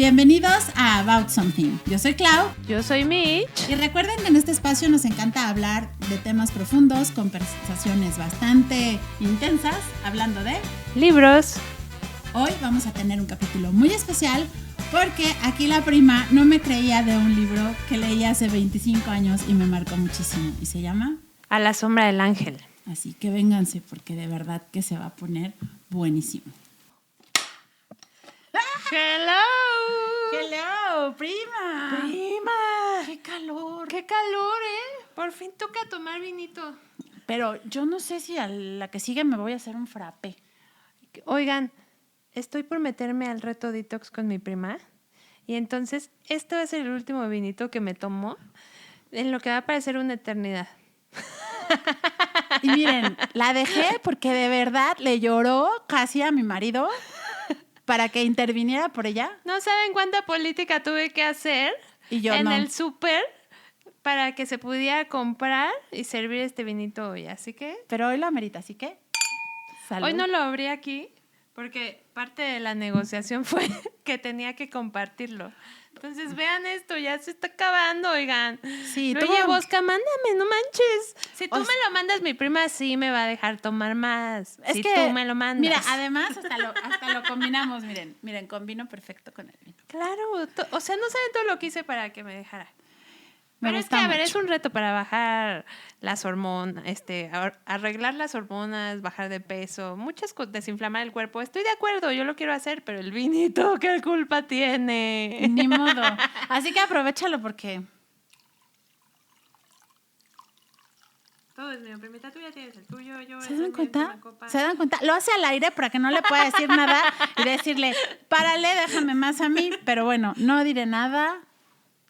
bienvenidos a About Something. Yo soy Clau. Yo soy Mitch. Y recuerden que en este espacio nos encanta hablar de temas profundos, conversaciones bastante intensas, hablando de libros. Hoy vamos a tener un capítulo muy especial porque aquí la prima no me creía de un libro que leí hace 25 años y me marcó muchísimo. Y se llama A la sombra del ángel. Así que vénganse porque de verdad que se va a poner buenísimo. ¡Hello! ¡Hello, prima! ¡Prima! ¡Qué calor! ¡Qué calor, eh! Por fin toca tomar vinito. Pero yo no sé si a la que sigue me voy a hacer un frappé. Oigan, estoy por meterme al reto detox con mi prima. Y entonces, este va a ser el último vinito que me tomo en lo que va a parecer una eternidad. Y miren, la dejé porque de verdad le lloró casi a mi marido para que interviniera por ella. ¿No saben cuánta política tuve que hacer Y yo en no. el súper para que se pudiera comprar y servir este vinito hoy? Así que Pero hoy lo amerita, así que salud. hoy no lo abrí aquí porque parte de la negociación fue que tenía que compartirlo. Entonces, vean esto, ya se está acabando, oigan. Sí, Oye, Bosca, mándame, no manches. Si tú O me lo mandas, mi prima sí me va a dejar tomar más. Es si que tú me lo mandas. Mira, además hasta lo combinamos, miren, combino perfecto con el vino. Claro, o sea, no saben todo lo que hice para que me dejara. Me Pero es que, gusta a ver, mucho. es un reto para bajar las hormonas, arreglar las hormonas, bajar de peso, muchas cosas, desinflamar el cuerpo. Estoy de acuerdo, yo lo quiero hacer, pero el vinito, ¿qué culpa tiene? Ni modo. Así que aprovéchalo porque Todo es mío, primita, tú ya tienes el tuyo, yo... ¿se dan cuenta? ¿Se dan cuenta? Lo hace al aire para que no le pueda decir nada y decirle, párale, déjame más a mí. Pero bueno, no diré nada.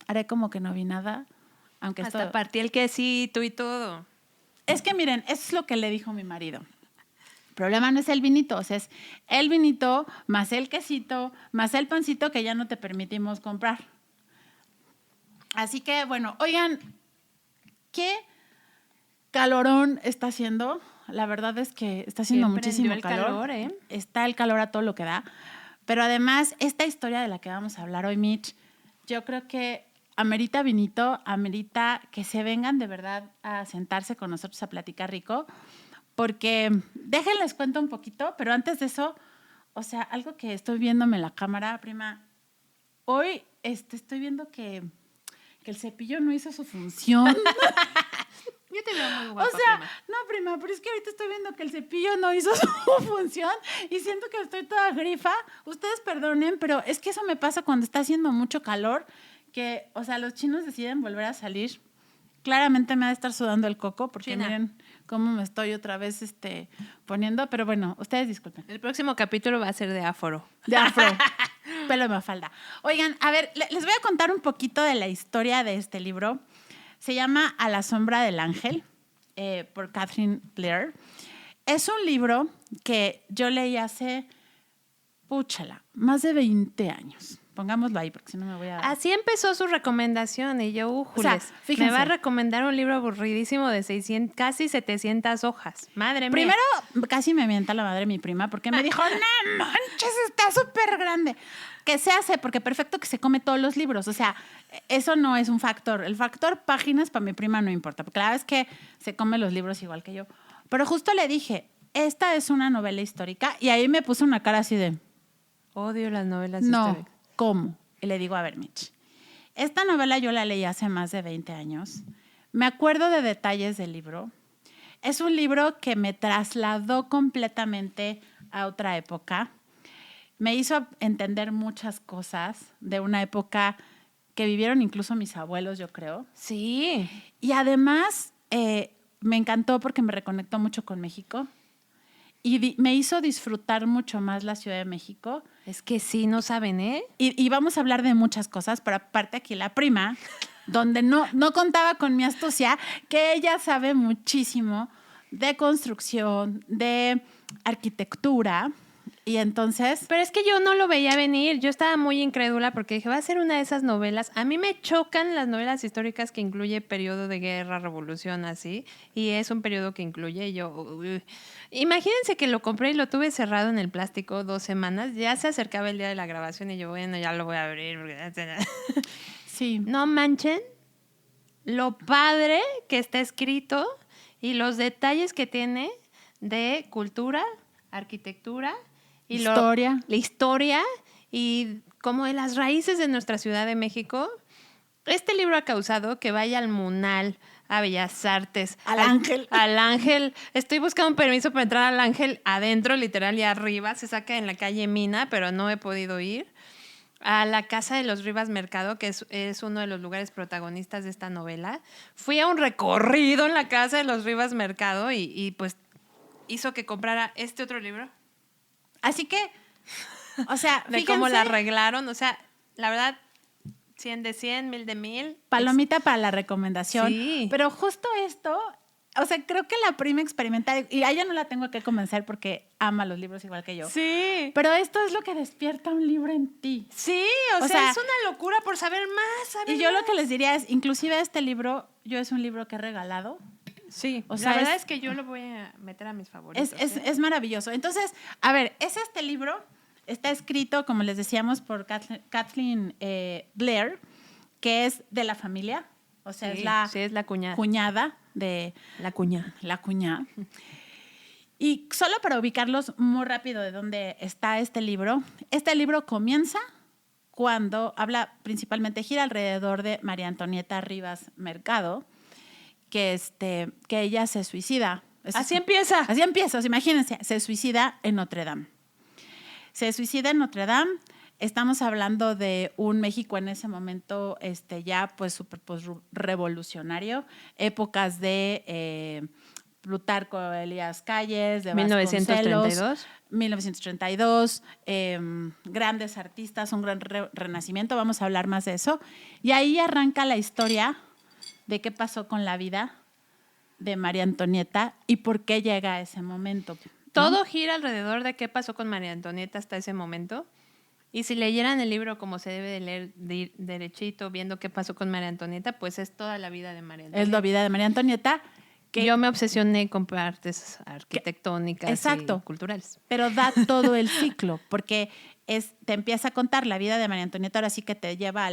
Haré como que no vi nada. Aunque Hasta esto... partí el quesito y todo. Es que miren, eso es lo que le dijo mi marido. El problema no es el vinito, o sea, es el vinito más el quesito, más el pancito que ya no te permitimos comprar. Así que, bueno, oigan, ¿qué calorón está haciendo? La verdad es que está haciendo Sí, muchísimo prendió el calor, ¿eh? Está el calor a todo lo que da. Pero además, esta historia de la que vamos a hablar hoy, Mitch, yo creo que amerita vinito, amerita que se vengan de verdad a sentarse con nosotros a platicar rico, porque déjenles cuento un poquito, pero antes de eso, o sea, algo que estoy viéndome en la cámara, prima, hoy estoy viendo que el cepillo no hizo su función. Yo te veo muy guapa, O sea, prima. no, prima, pero es que ahorita estoy viendo que el cepillo no hizo su función y siento que estoy toda grifa. Ustedes perdonen, pero es que eso me pasa cuando está haciendo mucho calor, que, o sea, los chinos deciden volver a salir. Claramente me ha de estar sudando el coco porque China. miren cómo me estoy otra vez poniendo, pero bueno, ustedes disculpen. El próximo capítulo va a ser de aforo. De afro, pelo de mafalda. Oigan, a ver, les voy a contar un poquito de la historia de este libro. Se llama A la sombra del ángel, por Catherine Blair. Es un libro que yo leí hace, más de 20 años. Pongámoslo ahí, porque si no me voy a... Así empezó su recomendación y yo, O sea, Jules, fíjense. me va a recomendar un libro aburridísimo de 600, casi 700 hojas. Madre mía. Primero, casi me mienta la madre mi prima porque me dijo, no manches, está súper grande. Que se hace, porque perfecto que se come todos los libros. O sea, eso no es un factor. El factor páginas para mi prima no importa, porque la verdad es que se come los libros igual que yo. Pero justo le dije, esta es una novela histórica, y ahí me puso una cara así de, Odio las novelas no, históricas. ¿cómo? Y le digo, a ver, Mitch, esta novela yo la leí hace más de 20 años. Me acuerdo de detalles del libro. Es un libro que me trasladó completamente a otra época. Me hizo entender muchas cosas de una época que vivieron incluso mis abuelos, yo creo. Sí. Y además me encantó porque me reconectó mucho con México y me hizo disfrutar mucho más la Ciudad de México. Es que sí, no saben, ¿eh? Y vamos a hablar de muchas cosas, pero aparte aquí la prima, donde no contaba con mi astucia, que ella sabe muchísimo de construcción, de arquitectura, Y entonces... Pero es que yo no lo veía venir. Yo estaba muy incrédula porque dije, va a ser una de esas novelas. A mí me chocan las novelas históricas que incluye periodo de guerra, revolución, así. Y es un periodo que incluye. Y yo, imagínense que lo compré y lo tuve cerrado en el plástico 2 semanas. Ya se acercaba el día de la grabación y yo, bueno, ya lo voy a abrir. Sí. No manchen lo padre que está escrito y los detalles que tiene de cultura, arquitectura y Historia. la historia y como de las raíces de nuestra Ciudad de México. Este libro ha causado que vaya al Munal, a Bellas Artes, Al Ángel. Al Ángel. Estoy buscando un permiso para entrar al Ángel adentro, literal, y arriba. Se saca en la calle Mina, pero no he podido ir. A la Casa de los Rivas Mercado, que es uno de los lugares protagonistas de esta novela. Fui a un recorrido en la Casa de los Rivas Mercado y pues hizo que comprara este otro libro. Así que, o sea, de cómo la arreglaron. O sea, la verdad, 100 de 100, 1000 de 1000. Palomita para la recomendación. Sí. Pero justo esto, o sea, creo que la prima experimental, y a ella no la tengo que convencer porque ama los libros igual que yo. Sí. Pero esto es lo que despierta un libro en ti. Sí, o sea, es una locura por saber más. Y yo lo que les diría es, inclusive este libro, yo es un libro que he regalado. Sí, o sea, la verdad es que yo lo voy a meter a mis favoritos. Es maravilloso. Entonces, a ver, es este libro, está escrito, como les decíamos, por Kathleen Blair, que es de la familia, o sea, es la cuñada. Cuñada de... La cuñada. La cuñada. Y solo para ubicarlos muy rápido de dónde está este libro comienza cuando gira alrededor de María Antonieta Rivas Mercado, que ella se suicida. Así empieza. Así empieza, o sea, imagínense, se suicida en Notre Dame. Estamos hablando de un México en ese momento ya pues súper revolucionario, épocas de Plutarco Elías Calles, de 1932, grandes artistas, un gran renacimiento, vamos a hablar más de eso. Y ahí arranca la historia de qué pasó con la vida de María Antonieta y por qué llega a ese momento, ¿no? Todo gira alrededor de qué pasó con María Antonieta hasta ese momento. Y si leyeran el libro como se debe de leer derechito, viendo qué pasó con María Antonieta, pues es toda la vida de María Antonieta. Es la vida de María Antonieta. Que yo me obsesioné con partes arquitectónicas y culturales. Pero da todo el ciclo, porque te empieza a contar la vida de María Antonieta, ahora sí que te lleva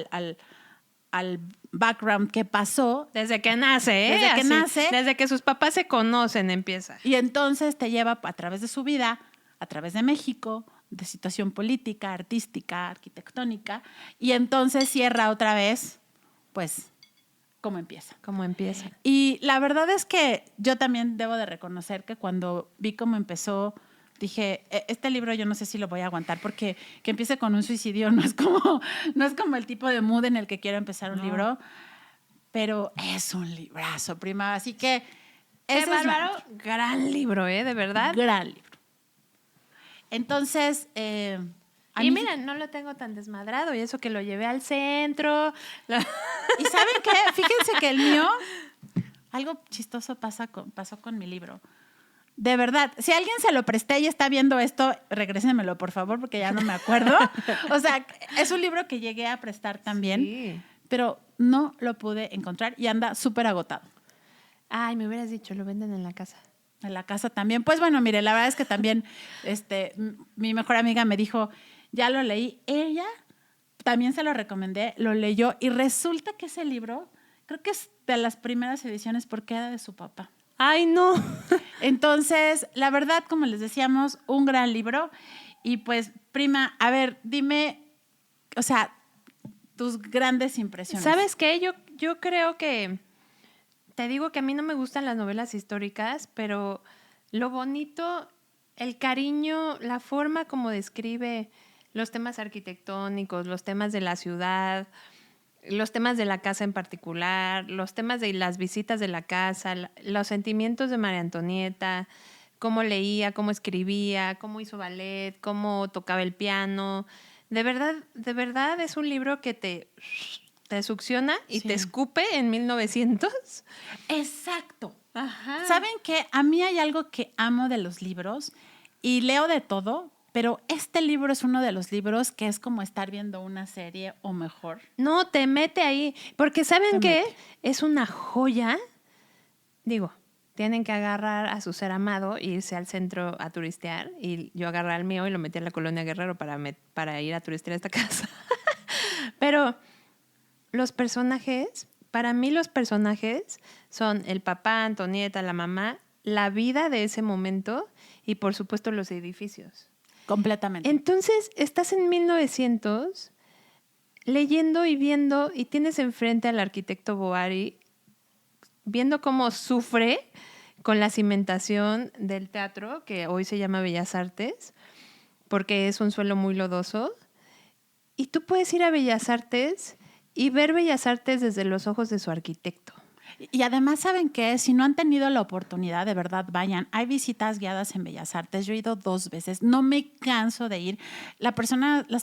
al background que pasó. Desde que nace, ¿eh? Desde que sus papás se conocen empieza. Y entonces te lleva a través de su vida, a través de México, de situación política, artística, arquitectónica, y entonces cierra otra vez, pues, cómo empieza. Y la verdad es que yo también debo de reconocer que cuando vi cómo empezó, dije, este libro yo no sé si lo voy a aguantar porque que empiece con un suicidio no es como el tipo de mood en el que quiero empezar un libro, pero es un librazo, prima. Así que... ¡Qué bárbaro! Gran libro, de verdad. Gran libro. Entonces... y miren, no lo tengo tan desmadrado y eso que lo llevé al centro. ¿Y saben qué? Fíjense que el mío, algo chistoso pasó con mi libro. De verdad, si alguien se lo presté y está viendo esto, regrésenmelo, por favor, porque ya no me acuerdo. O sea, es un libro que llegué a prestar también, pero no lo pude encontrar y anda súper agotado. Ay, me hubieras dicho, lo venden en la casa. En la casa también. Pues bueno, mire, la verdad es que también mi mejor amiga me dijo, ya lo leí. Ella también se lo recomendé, lo leyó y resulta que ese libro, creo que es de las primeras ediciones porque era de su papá. ¡Ay, no! Entonces, la verdad, como les decíamos, un gran libro. Y pues, prima, a ver, dime, o sea, tus grandes impresiones. ¿Sabes qué? Yo creo que, te digo que a mí no me gustan las novelas históricas, pero lo bonito, el cariño, la forma como describe los temas arquitectónicos, los temas de la ciudad, los temas de la casa en particular, los temas de las visitas de la casa, los sentimientos de María Antonieta, cómo leía, cómo escribía, cómo hizo ballet, cómo tocaba el piano. De verdad es un libro que te succiona y te escupe en 1900. Exacto. Ajá. ¿Saben qué? A mí hay algo que amo de los libros y leo de todo, pero este libro es uno de los libros que es como estar viendo una serie o mejor. No, te mete ahí. Porque ¿saben Te qué? mete. Es una joya. Digo, tienen que agarrar a su ser amado e irse al centro a turistear. Y yo agarré al mío y lo metí a la Colonia Guerrero para ir a turistear a esta casa. Pero los personajes, para mí los personajes son el papá, Antonieta, la mamá, la vida de ese momento y por supuesto los edificios. Completamente. Entonces, estás en 1900 leyendo y viendo y tienes enfrente al arquitecto Boari viendo cómo sufre con la cimentación del teatro, que hoy se llama Bellas Artes, porque es un suelo muy lodoso. Y tú puedes ir a Bellas Artes y ver Bellas Artes desde los ojos de su arquitecto. Y además, ¿saben qué? Si no han tenido la oportunidad, de verdad, vayan. Hay visitas guiadas en Bellas Artes. Yo he ido 2 veces. No me canso de ir. Las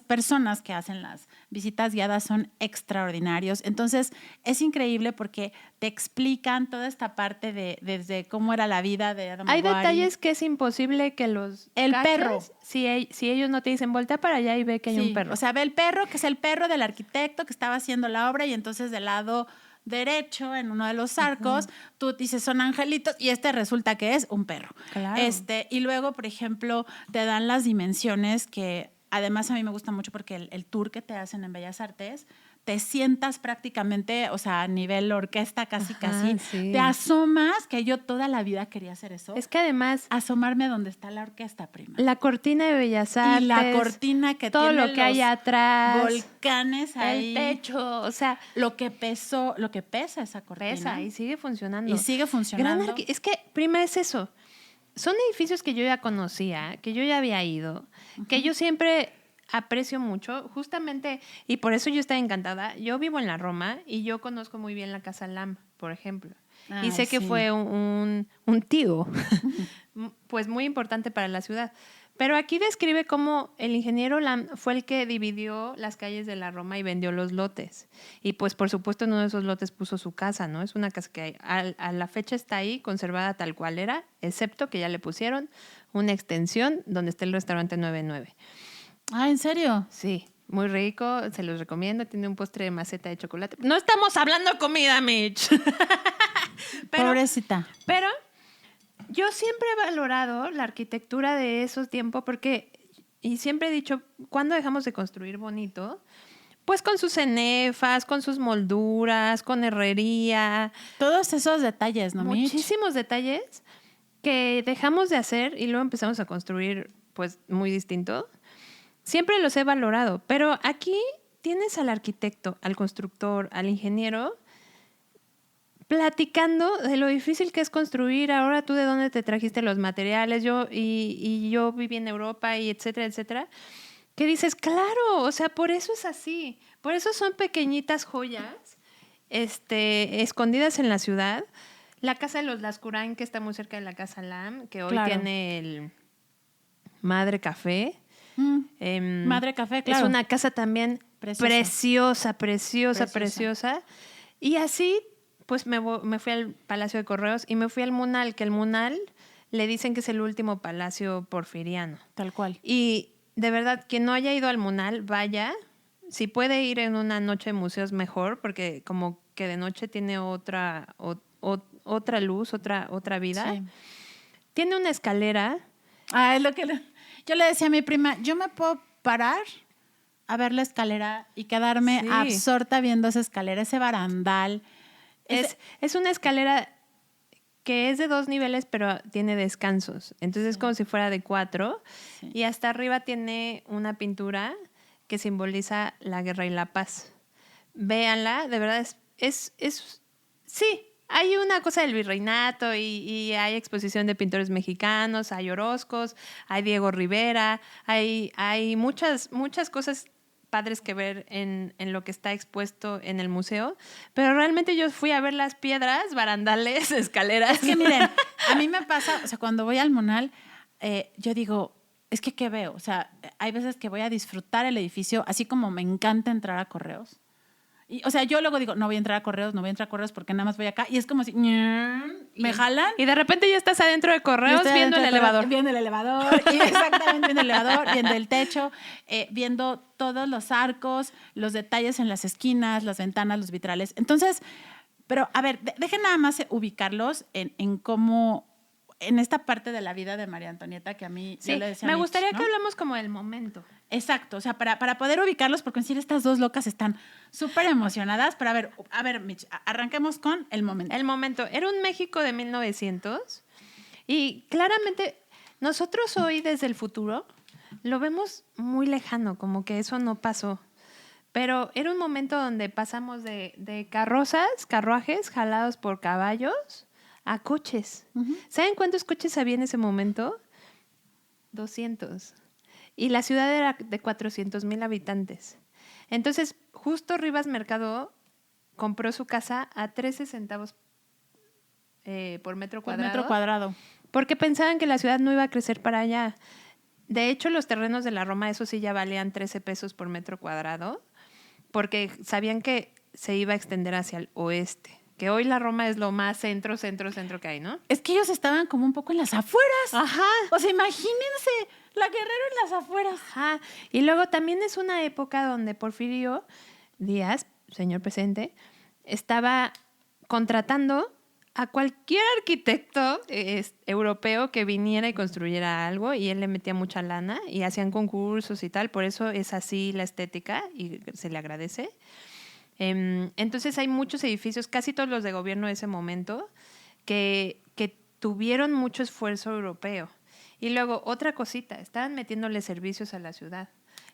personas que hacen las visitas guiadas son extraordinarios. Entonces, es increíble porque te explican toda esta parte desde cómo era la vida de Adam Hay Boari. detalles que es imposible que los El caches perro. si ellos no te dicen, voltea para allá y ve que hay un perro. O sea, ve el perro, que es el perro del arquitecto que estaba haciendo la obra, y entonces del lado derecho, en uno de los arcos, tú dices son angelitos y resulta que es un perro. Claro. Y luego, por ejemplo, te dan las dimensiones que además a mí me gusta mucho porque el tour que te hacen en Bellas Artes, te sientas prácticamente, o sea, a nivel orquesta casi. Sí. Te asomas, que yo toda la vida quería hacer eso. Es que además, asomarme donde está la orquesta, prima. la cortina de Bellas Artes. Y la cortina que todo tiene lo que hay los atrás. volcanes ahí. El techo, o sea, Lo que pesa esa cortina. pesa y sigue funcionando. Y sigue funcionando. Es que, prima, es eso. Son edificios que yo ya conocía, que yo ya había ido, que yo siempre aprecio mucho, justamente, y por eso yo estaba encantada. Yo vivo en la Roma y yo conozco muy bien la Casa Lam, por ejemplo. Y sé que fue un tío, pues muy importante para la ciudad. Pero aquí describe cómo el ingeniero Lam fue el que dividió las calles de la Roma y vendió los lotes. Y pues por supuesto en uno de esos lotes puso su casa, ¿no? Es una casa que a la fecha está ahí conservada tal cual era, excepto que ya le pusieron una extensión donde está el restaurante 99. Ah, ¿en serio? Sí, muy rico, se los recomiendo. Tiene un postre de maceta de chocolate. No estamos hablando de comida, Mitch. Pobrecita. Pero yo siempre he valorado la arquitectura de esos tiempos y siempre he dicho, ¿cuándo dejamos de construir bonito? Pues con sus cenefas, con sus molduras, con herrería. Todos esos detalles, ¿no, Mitch? Muchísimos detalles que dejamos de hacer y luego empezamos a construir pues muy distinto. Siempre los he valorado, pero aquí tienes al arquitecto, al constructor, al ingeniero platicando de lo difícil que es construir. Ahora tú de dónde te trajiste los materiales, yo viví en Europa y etcétera, etcétera. Que dices, claro, o sea, por eso es así. Por eso son pequeñitas joyas escondidas en la ciudad. La casa de los Lascurain, que está muy cerca de la Casa Lam, que hoy tiene el Madre Café. Madre Café, claro. Es una casa también preciosa. Y así, pues me fui al Palacio de Correos y me fui al Munal, que el Munal le dicen que es el último palacio porfiriano. Tal cual. Y de verdad, quien no haya ido al Munal, vaya. Si puede ir en una noche de museos, mejor, porque como que de noche tiene otra luz, otra vida. Sí. Tiene una escalera. Ah, es lo que yo le decía a mi prima, yo me puedo parar a ver la escalera y quedarme absorta viendo esa escalera, ese barandal. Es una escalera que es de 2 niveles, pero tiene descansos. Entonces es como si fuera de 4. Sí. Y hasta arriba tiene una pintura que simboliza la guerra y la paz. Véanla, de verdad sí. Hay una cosa del virreinato y hay exposición de pintores mexicanos, hay Orozcos, hay Diego Rivera, hay muchas cosas padres que ver en lo que está expuesto en el museo, pero realmente yo fui a ver las piedras, barandales, escaleras. Es que miren, a mí me pasa, o sea, cuando voy al Munal, yo digo, es que ¿qué veo? O sea, hay veces que voy a disfrutar el edificio, así como me encanta entrar a Correos. Y, o sea, yo luego digo, no voy a entrar a correos porque nada más voy acá. Y es como si me jalan. Y de repente ya estás adentro de correos viendo el elevador. Viendo el elevador, y exactamente, viendo el elevador, viendo el techo, viendo todos los arcos, los detalles en las esquinas, las ventanas, los vitrales. Entonces, pero a ver, dejen nada más ubicarlos en cómo, en esta parte de la vida de María Antonieta que a mí, Sí, yo le decía me a Mitch, gustaría ¿no? que hablemos como del momento. Exacto, o sea, para poder ubicarlos, porque en sí estas dos locas están súper emocionadas. Pero a ver, Mitch, arranquemos con el momento. El momento. Era un México de 1900 y claramente nosotros hoy desde el futuro lo vemos muy lejano, como que eso no pasó. Pero era un momento donde pasamos de carruajes jalados por caballos a coches. Uh-huh. ¿Saben cuántos coches había en ese momento? 200. Y la ciudad era de 400,000 habitantes. Entonces, justo Rivas Mercado compró su casa a 13 centavos por metro cuadrado. Por metro cuadrado. Porque pensaban que la ciudad no iba a crecer para allá. De hecho, los terrenos de la Roma, eso sí, ya valían 13 pesos por metro cuadrado, porque sabían que se iba a extender hacia el oeste. Que hoy la Roma es lo más centro que hay, ¿no? Es que ellos estaban como un poco en las afueras. Ajá. O sea, imagínense, la Guerrero en las afueras. Ajá. Y luego también es una época donde Porfirio Díaz, señor presidente, estaba contratando a cualquier arquitecto europeo que viniera y construyera algo, y él le metía mucha lana y hacían concursos y tal. Por eso es así la estética y se le agradece. Entonces hay muchos edificios, casi todos los de gobierno de ese momento, que tuvieron mucho esfuerzo europeo. Y luego, otra cosita, estaban metiéndole servicios a la ciudad.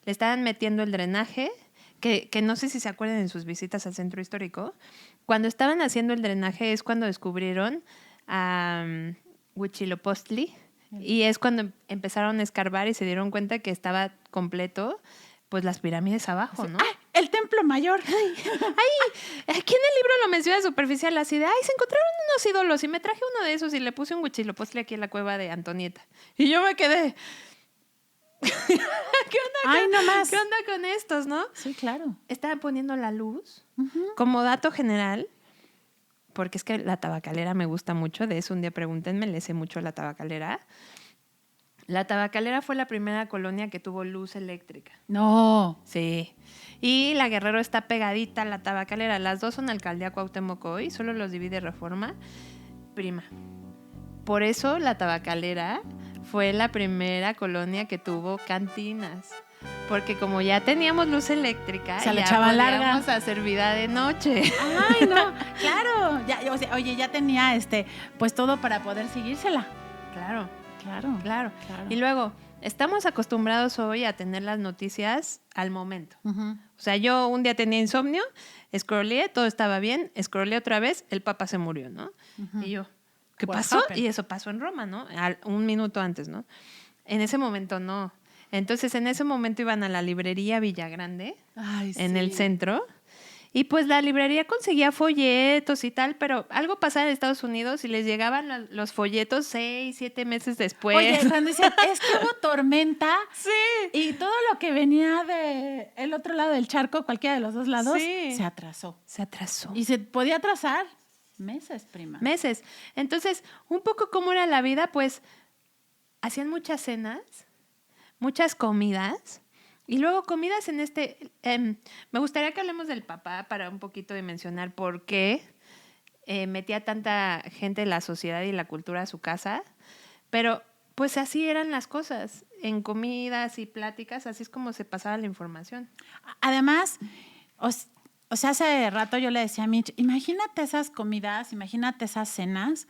Le estaban metiendo el drenaje, que no sé si se acuerdan en sus visitas al centro histórico. Cuando estaban haciendo el drenaje es cuando descubrieron a Huitzilopochtli, y es cuando empezaron a escarbar y se dieron cuenta que estaba completo, pues las pirámides abajo, ¿no? ¡Ah! El Templo Mayor. Aquí en el libro lo menciona superficial, así de, se encontraron unos ídolos y me traje uno de esos y le puse un Huitzilopochtli aquí en la cueva de Antonieta. Y yo me quedé... ¿Qué onda con estos, no? Sí, claro. Estaban poniendo la luz. Uh-huh. Como dato general, porque es que la tabacalera me gusta mucho, de eso un día pregúntenme, le sé mucho a la tabacalera. La tabacalera fue la primera colonia que tuvo luz eléctrica. No. Sí. Y la Guerrero está pegadita a la tabacalera. Las dos son alcaldía Cuauhtémoc hoy, solo los divide Reforma. Prima. Por eso la tabacalera fue la primera colonia que tuvo cantinas. Porque como ya teníamos luz eléctrica, se le ya echaba podíamos larga. hacer vida de noche. Ay, no, claro. Ya, o sea, oye, ya tenía pues todo para poder seguírsela. Claro. Claro. Y luego, estamos acostumbrados hoy a tener las noticias al momento. Uh-huh. O sea, yo un día tenía insomnio, scrolleé, todo estaba bien, scrolleé otra vez, el Papa se murió, ¿no? Uh-huh. Y yo, ¿qué What pasó? happened? Y eso pasó en Roma, ¿no? Un minuto antes, ¿no? En ese momento no. Entonces, en ese momento iban a la librería Villagrande, en el centro, y pues la librería conseguía folletos y tal, pero algo pasaba en Estados Unidos y les llegaban los folletos 6, 7 meses después. Oye, cuando decían, es que hubo tormenta. Sí. Y todo lo que venía de el otro lado del charco, cualquiera de los dos lados, Sí. se atrasó. Se atrasó. Y se podía atrasar meses, prima. Meses. Entonces, un poco cómo era la vida, pues hacían muchas cenas, muchas comidas, y luego comidas en me gustaría que hablemos del papá para un poquito dimensionar por qué metía tanta gente de la sociedad y la cultura a su casa, pero pues así eran las cosas, en comidas y pláticas, así es como se pasaba la información. Además, o sea, hace rato yo le decía a Mitch, imagínate esas comidas, imagínate esas cenas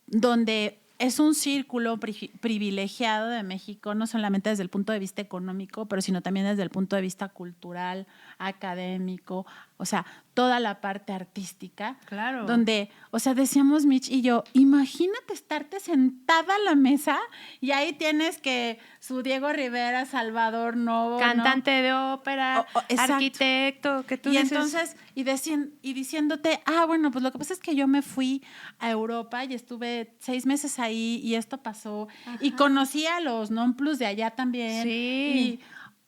donde es un círculo privilegiado de México, no solamente desde el punto de vista económico, pero sino también desde el punto de vista cultural, académico, o sea, toda la parte artística. Claro. Donde, o sea, decíamos Mitch y yo, imagínate estarte sentada a la mesa y ahí tienes que su Diego Rivera, Salvador Novo, Cantante de ópera, arquitecto, que tú dices... Entonces, y diciéndote, bueno, pues lo que pasa es que yo me fui a Europa y estuve 6 meses ahí y esto pasó. Ajá. Y conocí a los non plus de allá también. Sí. Y,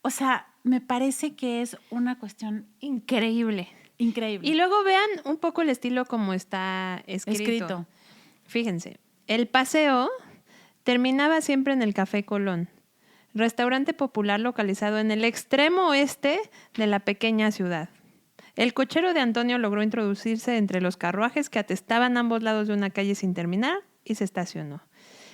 o sea, me parece que es una cuestión increíble. Increíble. Y luego vean un poco el estilo como está escrito. Fíjense, el paseo terminaba siempre en el Café Colón, restaurante popular localizado en el extremo oeste de la pequeña ciudad. El cochero de Antonio logró introducirse entre los carruajes que atestaban ambos lados de una calle sin terminar y se estacionó.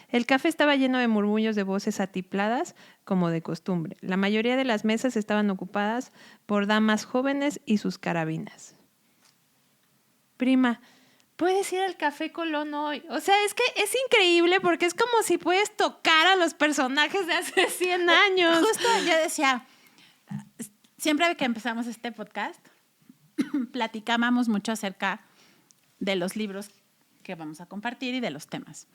El café estaba lleno de murmullos de voces atipladas, como de costumbre. La mayoría de las mesas estaban ocupadas por damas jóvenes y sus carabinas. Prima, puedes ir al Café Colón hoy. O sea, es que es increíble porque es como si puedes tocar a los personajes de hace 100 años. Justo yo decía, siempre que empezamos este podcast, platicábamos mucho acerca de los libros que vamos a compartir y de los temas.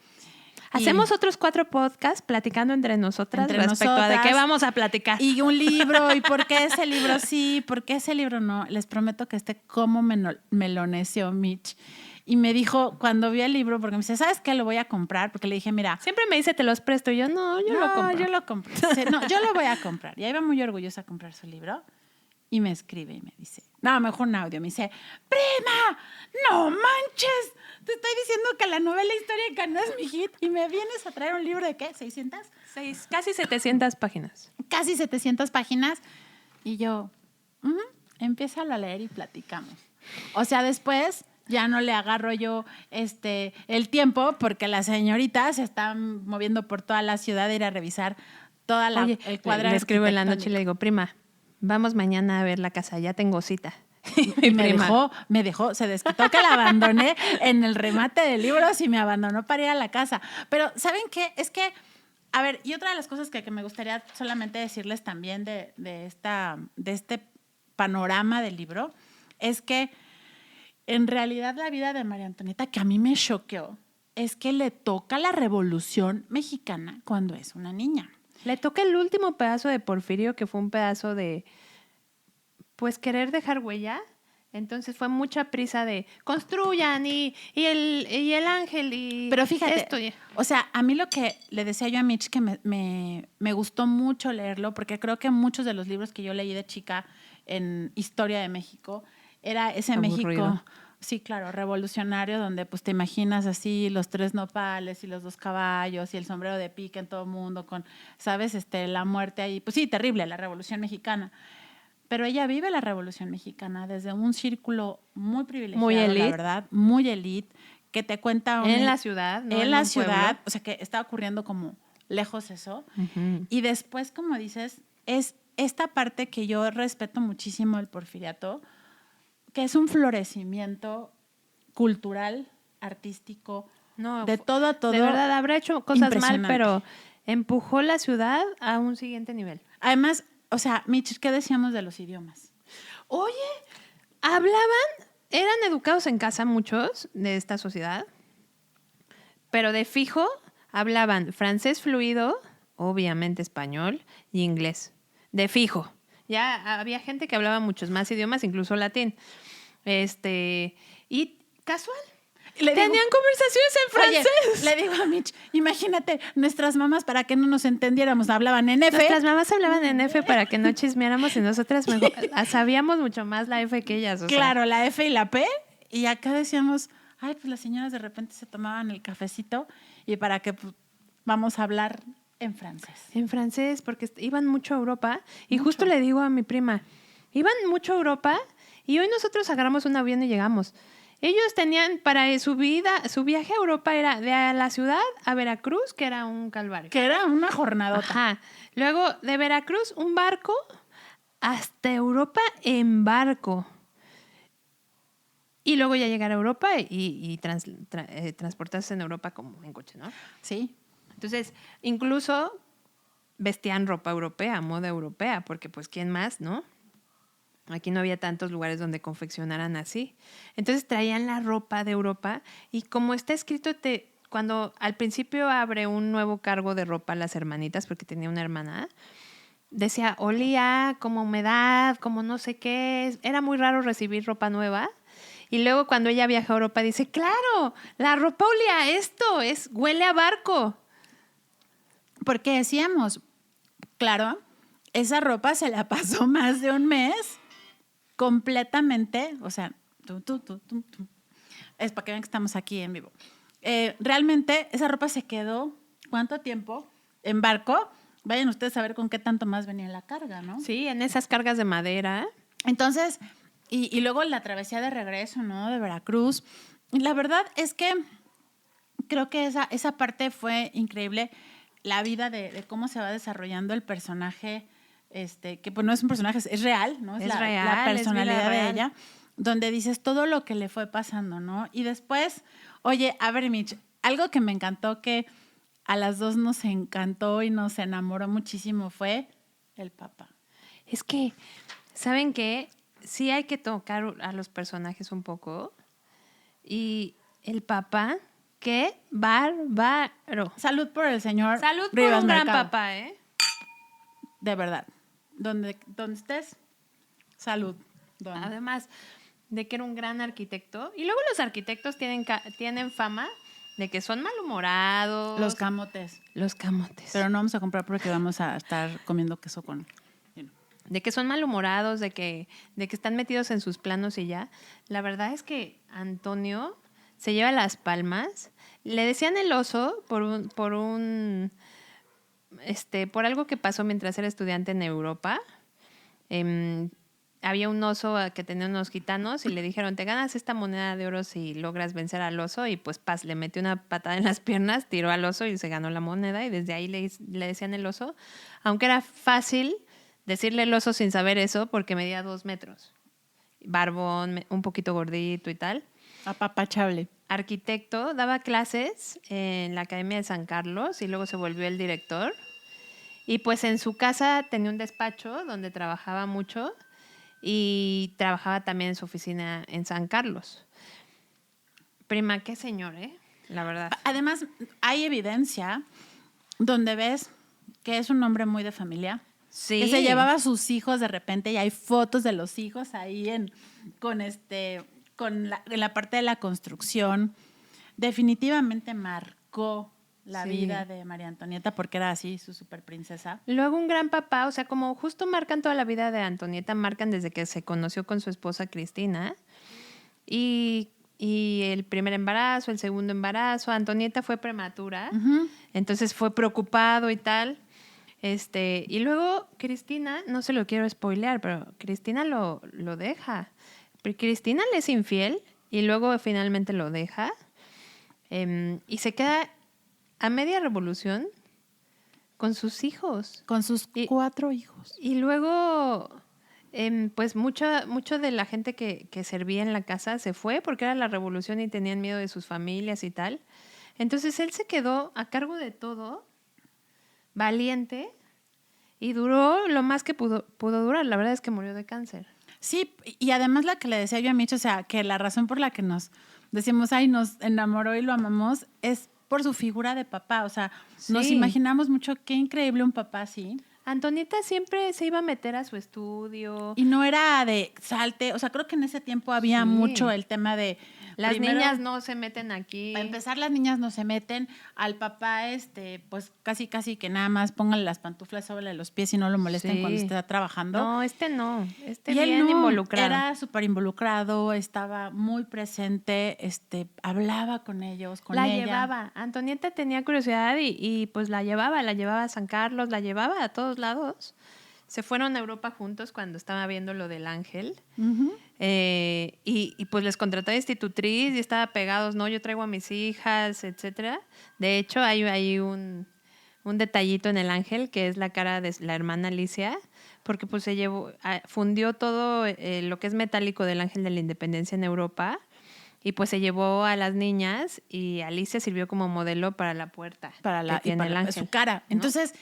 Hacemos otros 4 podcasts platicando entre nosotras respecto a de qué vamos a platicar. Y un libro, y por qué ese libro sí, por qué ese libro no. Les prometo que como me lo neció Mitch. Y me dijo, cuando vi el libro, porque me dice, ¿sabes qué? Lo voy a comprar. Porque le dije, mira. Siempre me dice, te los presto. Y yo, no, yo lo compro. Yo lo compro. Dice, no, yo lo voy a comprar. Y ahí va muy orgullosa a comprar su libro. Y me escribe y me dice, no, mejor un audio. Me dice, prima, no manches. Te estoy diciendo que la novela histórica no es mi hit. Y me vienes a traer un libro de ¿qué? ¿600? Casi 700 páginas. Casi 700 páginas. Y yo, empiézalo a leer y platicamos. O sea, después ya no le agarro yo el tiempo porque la señorita se está moviendo por toda la ciudad de ir a revisar toda el cuadro. Le escribo en la noche y le digo, prima, vamos mañana a ver la casa, ya tengo cita. Y me dejó, se desquitó que la abandoné en el remate de libros y me abandonó para ir a la casa. Pero, ¿saben qué? Es que, a ver, y otra de las cosas que me gustaría solamente decirles también de este panorama del libro es que en realidad la vida de María Antonieta, que a mí me choqueó, es que le toca la Revolución Mexicana cuando es una niña. Le toca el último pedazo de Porfirio, que fue un pedazo de, pues, querer dejar huella. Entonces fue mucha prisa de construyan y el ángel y pero fíjate, esto. O sea, a mí lo que le decía yo a Mitch que me gustó mucho leerlo, porque creo que muchos de los libros que yo leí de chica en Historia de México era ese Aburrido. México, sí, claro, revolucionario, donde pues te imaginas así los 3 nopales y los 2 caballos y el sombrero de pique en todo el mundo con, ¿sabes? La muerte ahí. Pues sí, terrible, la Revolución Mexicana. Pero ella vive la Revolución Mexicana desde un círculo muy privilegiado, muy elite, la verdad, muy elite, que te cuenta... En la ciudad, ¿no? En la ciudad, o sea, que está ocurriendo como lejos eso. Uh-huh. Y después, como dices, es esta parte que yo respeto muchísimo del porfiriato, que es un florecimiento cultural, artístico, de todo a todo. De verdad, habrá hecho cosas mal, pero empujó la ciudad a un siguiente nivel. Además, o sea, Mitch, ¿qué decíamos de los idiomas? Oye, eran educados en casa muchos de esta sociedad, pero de fijo hablaban francés fluido, obviamente español y inglés. De fijo. Ya había gente que hablaba muchos más idiomas, incluso latín. Y casual. Tenían conversaciones en francés. Oye, le digo a Mitch, imagínate, nuestras mamás, para que no nos entendiéramos, hablaban en F. Nuestras mamás hablaban en F para que no chismeáramos y nosotras mejor, sabíamos mucho más la F que ellas. Claro, la F y la P. Y acá decíamos, ay, pues las señoras de repente se tomaban el cafecito y para que pues, vamos a hablar en francés. En francés, porque iban mucho a Europa. Y justo le digo a mi prima, iban mucho a Europa y hoy nosotros agarramos un avión y llegamos. Ellos tenían para su viaje a Europa era de la ciudad a Veracruz, que era un calvario. Que era una jornadota. Ajá. Luego de Veracruz, un barco hasta Europa en barco. Y luego ya llegar a Europa y transportarse en Europa como en coche, ¿no? Sí. Entonces, incluso vestían ropa europea, moda europea, porque pues ¿quién más, no? Aquí no había tantos lugares donde confeccionaran así. Entonces traían la ropa de Europa y como está escrito, cuando al principio abre un nuevo cargo de ropa a las hermanitas, porque tenía una hermana, decía, olía como humedad, como no sé qué. Era muy raro recibir ropa nueva. Y luego cuando ella viaja a Europa dice, claro, la ropa olía a esto, huele a barco. Porque decíamos, claro, esa ropa se la pasó más de un mes completamente, o sea, es para que vean que estamos aquí en vivo. Realmente esa ropa se quedó, ¿cuánto tiempo? En barco. Vayan ustedes a ver con qué tanto más venía la carga, ¿no? Sí, en esas cargas de madera. Entonces, y luego la travesía de regreso, ¿no? De Veracruz. Y la verdad es que creo que esa parte fue increíble. La vida de cómo se va desarrollando el personaje, que pues no es un personaje, es real, ¿no? Es la real, es personalidad vida de real. ella, donde dices todo lo que le fue pasando, ¿no? Y después, oye, a ver, Mitch, algo que me encantó, que a las dos nos encantó y nos enamoró muchísimo, fue el papá. Es que, ¿saben qué? Sí hay que tocar a los personajes un poco. Y el papá, qué bárbaro. Salud por el señor Salud por Rivas un gran Mercado. papá, ¿eh? De verdad. Donde estés, salud. Don. Además de que era un gran arquitecto. Y luego los arquitectos tienen fama de que son malhumorados. Los camotes. Los camotes. Pero no vamos a comprar porque vamos a estar comiendo queso con... De que son malhumorados, de que están metidos en sus planos y ya. La verdad es que Antonio se lleva las palmas. Le decían el oso por algo que pasó mientras era estudiante en Europa. Había un oso que tenía unos gitanos y le dijeron, te ganas esta moneda de oro si logras vencer al oso. Y pues le metió una patada en las piernas, tiró al oso y se ganó la moneda. Y desde ahí le decían el oso. Aunque era fácil decirle el oso sin saber eso porque medía 2 metros. Barbón, un poquito gordito y tal. Apapachable. Arquitecto, daba clases en la Academia de San Carlos y luego se volvió el director. Y pues en su casa tenía un despacho donde trabajaba mucho y trabajaba también en su oficina en San Carlos. Prima, qué señor, ¿eh? La verdad. Además, hay evidencia donde ves que es un hombre muy de familia. Sí. Que se llevaba a sus hijos de repente y hay fotos de los hijos ahí en la parte de la construcción. Definitivamente marcó la vida de María Antonieta porque era así su super princesa. Luego un gran papá, o sea, como justo marcan toda la vida de Antonieta, marcan desde que se conoció con su esposa Cristina. Y el primer embarazo, el segundo embarazo. Antonieta fue prematura, entonces fue preocupado y tal. Y luego Cristina, no se lo quiero spoilear, pero Cristina lo deja. Cristina le es infiel y luego finalmente lo deja. Y se queda a media revolución con sus hijos. Con sus 4 hijos. Y luego, pues mucho de la gente que servía en la casa se fue porque era la revolución y tenían miedo de sus familias y tal. Entonces él se quedó a cargo de todo, valiente, y duró lo más que pudo durar. La verdad es que murió de cáncer. Sí, y además la que le decía yo a Mitch, o sea, que la razón por la que nos decimos, ay, nos enamoró y lo amamos, es por su figura de papá. O sea, nos imaginamos mucho qué increíble un papá así. Antonieta siempre se iba a meter a su estudio. Y no era de salte, o sea, creo que en ese tiempo había mucho el tema de... Las niñas no se meten aquí. Para empezar, las niñas no se meten. Al papá, pues casi que nada más pónganle las pantuflas sobre los pies y no lo molesten cuando esté trabajando. No, no. Y Bien él involucrado. Era súper involucrado, estaba muy presente, hablaba con ellos, con ella. La llevaba. Antonieta tenía curiosidad y pues la llevaba a San Carlos, la llevaba a todos lados. Se fueron a Europa juntos cuando estaba viendo lo del ángel. Y pues les contrató a institutriz y estaba pegados, ¿no? Yo traigo a mis hijas, etcétera. De hecho, hay un detallito en el ángel que es la cara de la hermana Alicia, porque pues fundió todo lo que es metálico del ángel de la independencia en Europa y pues se llevó a las niñas y Alicia sirvió como modelo para la puerta que tiene el ángel. Su cara. ¿No? Entonces,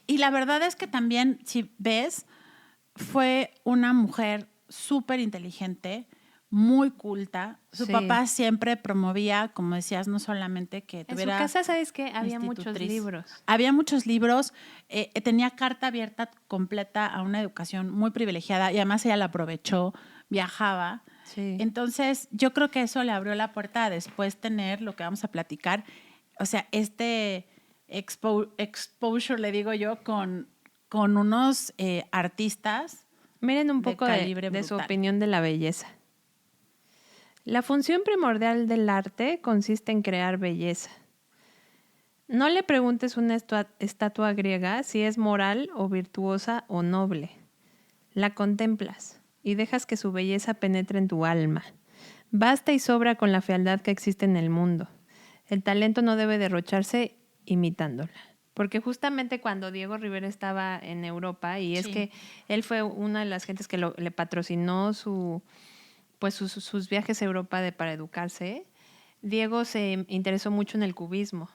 y la verdad es que también, si ves, fue una mujer súper inteligente, muy culta. Su papá siempre promovía, como decías, no solamente que tuviera... En su casa, ¿sabes qué? Había muchos libros. Había muchos libros. Tenía carta abierta completa a una educación muy privilegiada y además ella la aprovechó, viajaba. Sí. Entonces, yo creo que eso le abrió la puerta a después tener lo que vamos a platicar. O sea, exposure, le digo yo, con unos artistas Miren un poco de su opinión de la belleza. La función primordial del arte consiste en crear belleza. No le preguntes a una estatua griega si es moral o virtuosa o noble. La contemplas y dejas que su belleza penetre en tu alma. Basta y sobra con la fealdad que existe en el mundo. El talento no debe derrocharse imitándola. Porque justamente cuando Diego Rivera estaba en Europa, y es que él fue una de las gentes que le patrocinó sus viajes a Europa para educarse, Diego se interesó mucho en el cubismo.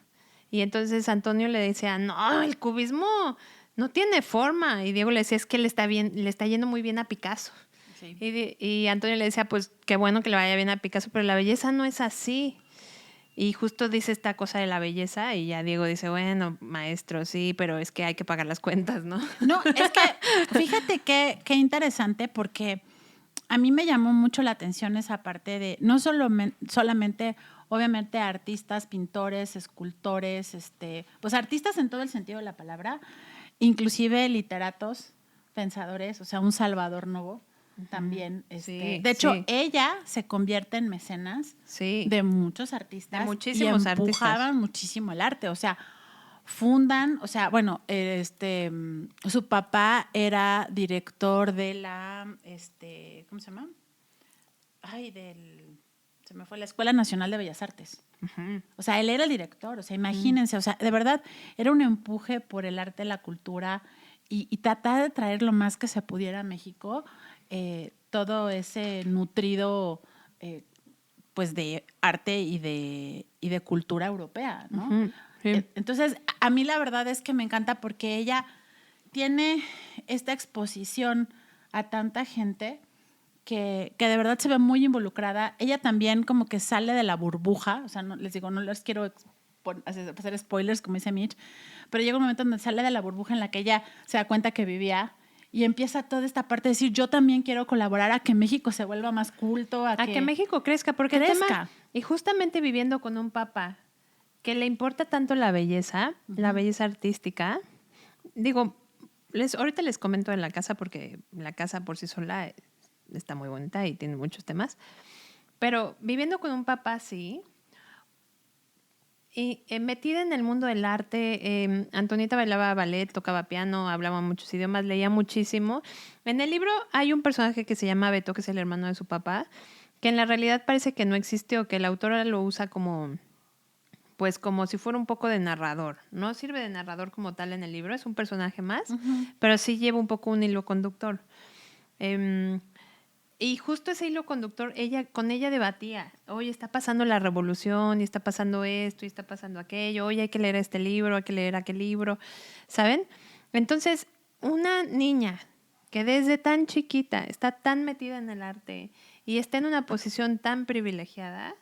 Y entonces Antonio le decía, no, el cubismo no tiene forma. Y Diego le decía, es que le está yendo muy bien a Picasso. Sí. Y Antonio le decía, pues qué bueno que le vaya bien a Picasso, pero la belleza no es así. Y justo dice esta cosa de la belleza y ya Diego dice, bueno, maestro, sí, pero es que hay que pagar las cuentas, ¿no? No, es que fíjate qué interesante, porque a mí me llamó mucho la atención esa parte de no solamente, obviamente, artistas, pintores, escultores, pues artistas en todo el sentido de la palabra, inclusive literatos, pensadores, o sea, un Salvador Novo. También, de hecho, ella se convierte en mecenas de muchos artistas, de muchísimos y empujaban muchísimo el arte, o sea, fundan, o sea, bueno, su papá era director de la, ¿cómo se llama? Se me fue, la Escuela Nacional de Bellas Artes. Uh-huh. O sea, él era el director, o sea, imagínense, o sea, de verdad, era un empuje por el arte, la cultura, y tratar de traer lo más que se pudiera a México, todo ese nutrido, pues, de arte y de cultura europea, ¿no? Uh-huh. Sí. Entonces, a mí la verdad es que me encanta porque ella tiene esta exposición a tanta gente que de verdad se ve muy involucrada. Ella también como que sale de la burbuja, o sea, no les digo, no les quiero hacer spoilers, como dice Mitch, pero llega un momento donde sale de la burbuja en la que ella se da cuenta que vivía y empieza toda esta parte de decir, yo también quiero colaborar a que México se vuelva más culto, a que México crezca, porque el tema, y justamente viviendo con un papá que le importa tanto la belleza, uh-huh, la belleza artística, digo, ahorita les comento de la casa, porque la casa por sí sola está muy bonita y tiene muchos temas, pero viviendo con un papá así, y metida en el mundo del arte, Antonieta bailaba ballet, tocaba piano, hablaba muchos idiomas, leía muchísimo. En el libro hay un personaje que se llama Beto, que es el hermano de su papá, que en la realidad parece que no existe, o que la autora lo usa como si fuera un poco de narrador. No sirve de narrador como tal en el libro, es un personaje más, uh-huh, pero sí lleva un poco un hilo conductor. Y justo ese hilo conductor, con ella debatía, oye, está pasando la revolución, y está pasando esto, y está pasando aquello, oye, hay que leer este libro, hay que leer aquel libro, ¿saben? Entonces, una niña que desde tan chiquita está tan metida en el arte y está en una posición tan privilegiada,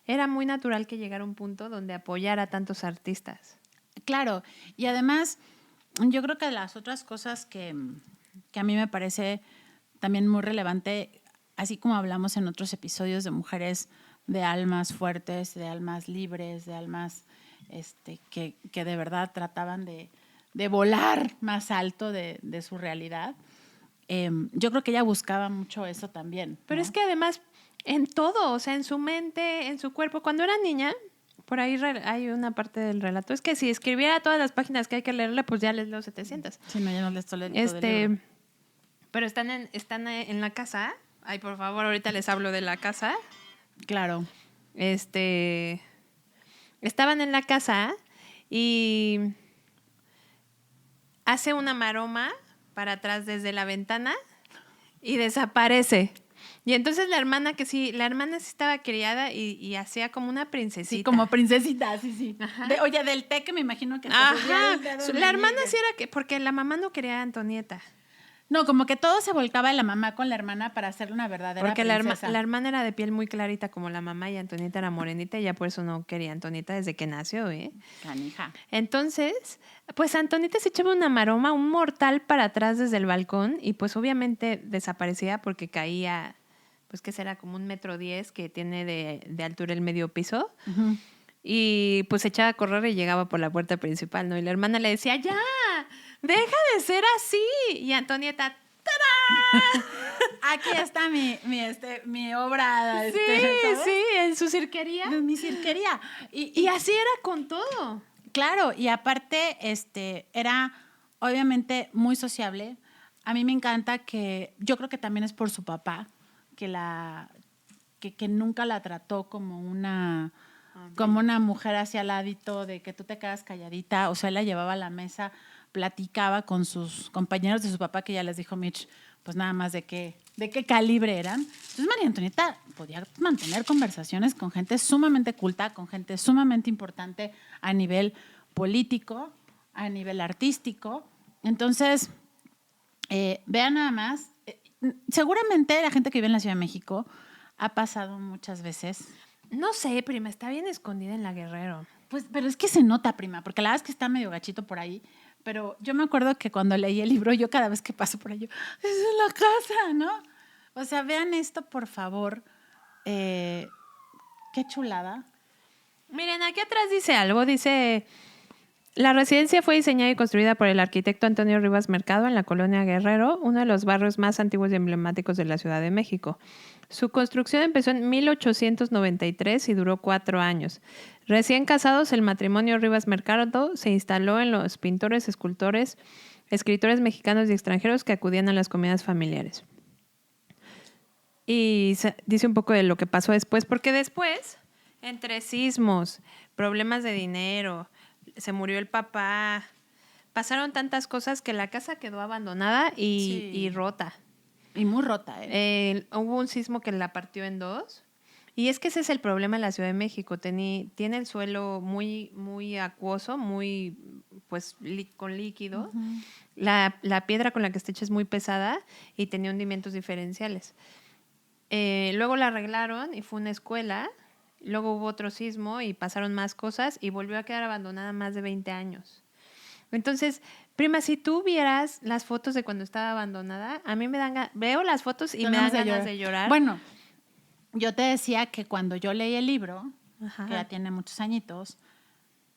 era muy natural que llegara a un punto donde apoyara a tantos artistas. Claro, y además, yo creo que las otras cosas que a mí me parece también muy relevante, así como hablamos en otros episodios de mujeres de almas fuertes, de almas libres, de almas que de verdad trataban de volar más alto de su realidad. Yo creo que ella buscaba mucho eso también, ¿no? Pero es que además, en todo, o sea, en su mente, en su cuerpo, cuando era niña, por ahí hay una parte del relato, es que si escribiera todas las páginas que hay que leerle, pues ya les leo 700. Sí, no, ya no les tolero todo el libro. Pero están en la casa. Ay, por favor, ahorita les hablo de la casa. Claro. Estaban en la casa y hace una maroma para atrás desde la ventana y desaparece. Y entonces la hermana sí estaba criada y hacía como una princesita. Sí, como princesita, sí. Oye, del té que me imagino que... Ajá, la hermana sí era porque la mamá no quería a Antonieta. No, como que todo se volcaba de la mamá con la hermana para hacerle una verdadera princesa. Porque la hermana era de piel muy clarita como la mamá y Antonieta era morenita y ya por eso no quería a Antonieta desde que nació, ¿eh? Canija. Entonces, pues Antonieta se echaba una maroma, un mortal para atrás desde el balcón y pues obviamente desaparecía porque caía, pues que será como 1.10 metros que tiene de altura el medio piso. Uh-huh. Y pues se echaba a correr y llegaba por la puerta principal, ¿no? Y la hermana le decía, ¡ya! ¡Deja de ser así! Y Antonieta, ¡tarán! Aquí está mi obra. Sí, ¿sabes? sí, en su cirquería. Mi cirquería. Y así era con todo. Claro, y aparte, era obviamente muy sociable. A mí me encanta que, yo creo que también es por su papá, que nunca la trató como una mujer hacia al ladito, de que tú te quedas calladita. O sea, él la llevaba a la mesa, platicaba con sus compañeros de su papá, que ya les dijo Mitch, pues nada más de qué calibre eran. Entonces María Antonieta podía mantener conversaciones con gente sumamente culta, con gente sumamente importante a nivel político, a nivel artístico. Entonces, vean nada más, seguramente la gente que vive en la Ciudad de México ha pasado muchas veces. No sé, prima, está bien escondida en la Guerrero. Pues, pero es que se nota, prima, porque la verdad es que está medio gachito por ahí. Pero yo me acuerdo que cuando leí el libro, yo cada vez que paso por ahí, es en la casa, ¿no? O sea, vean esto, por favor. Qué chulada. Miren, aquí atrás dice algo, dice... La residencia fue diseñada y construida por el arquitecto Antonio Rivas Mercado en la colonia Guerrero, uno de los barrios más antiguos y emblemáticos de la Ciudad de México. Su construcción empezó en 1893 y duró 4 años. Recién casados, el matrimonio Rivas Mercado se instaló en los pintores, escultores, escritores mexicanos y extranjeros que acudían a las comidas familiares. Y dice un poco de lo que pasó después, porque después, entre sismos, problemas de dinero, se murió el papá, pasaron tantas cosas que la casa quedó abandonada y rota. Y muy rota, Hubo un sismo que la partió en 2. Y es que ese es el problema en la Ciudad de México. Tiene el suelo muy, muy acuoso, muy, pues, con líquido. Uh-huh. La piedra con la que está hecha es muy pesada y tenía hundimientos diferenciales. Luego la arreglaron y fue una escuela. Luego hubo otro sismo y pasaron más cosas y volvió a quedar abandonada más de 20 años. Entonces, prima, si tú vieras las fotos de cuando estaba abandonada, a mí veo las fotos y me dan ganas de llorar. Bueno, yo te decía que cuando yo leí el libro, ajá, que ya tiene muchos añitos,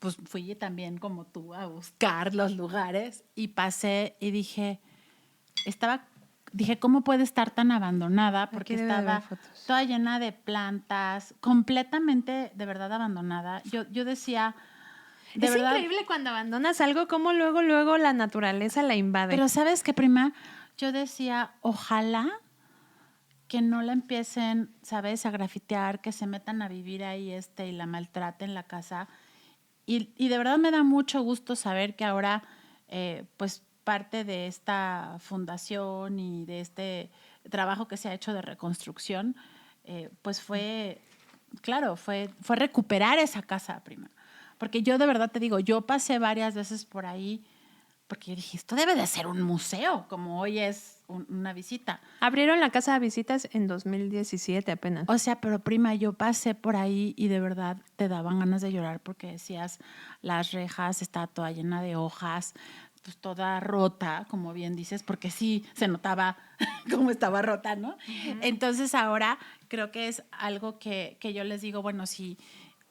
pues fui también como tú a buscar los lugares y pasé y dije, ¿cómo puede estar tan abandonada? Porque estaba toda llena de plantas, completamente, de verdad, abandonada. Yo decía... Es verdad, increíble cuando abandonas algo, cómo luego la naturaleza la invade. Pero ¿sabes qué, prima? Yo decía, ojalá que no la empiecen, ¿sabes?, a grafitear, que se metan a vivir ahí y la maltraten la casa. Y de verdad me da mucho gusto saber que ahora, pues, parte de esta fundación y de este trabajo que se ha hecho de reconstrucción, pues fue recuperar esa casa, prima. Porque yo de verdad te digo, yo pasé varias veces por ahí porque yo dije, esto debe de ser un museo, como hoy es una visita. Abrieron la casa de visitas en 2017 apenas. O sea, pero prima, yo pasé por ahí y de verdad te daban ganas de llorar porque decías, las rejas está toda llena de hojas, pues toda rota, como bien dices, porque sí se notaba cómo estaba rota, ¿no? Uh-huh. Entonces ahora creo que es algo que yo les digo, bueno, sí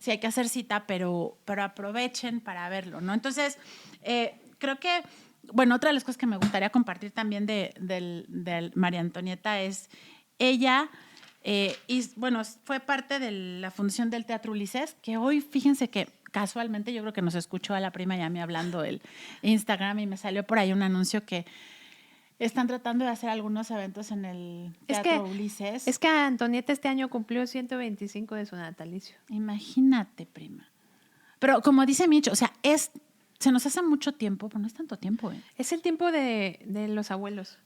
hay que hacer cita, pero aprovechen para verlo, ¿no? Entonces, creo que, bueno, otra de las cosas que me gustaría compartir también de María Antonieta es ella, y bueno, fue parte de la fundación del Teatro Ulises, que hoy, fíjense que casualmente yo creo que nos escuchó a la prima y a mí hablando el Instagram y me salió por ahí un anuncio que están tratando de hacer algunos eventos en el Teatro Ulises. Es que Antonieta este año cumplió 125 de su natalicio. Imagínate, prima. Pero como dice Mitch, o sea, se nos hace mucho tiempo, pero no es tanto tiempo. Es el tiempo de los abuelos.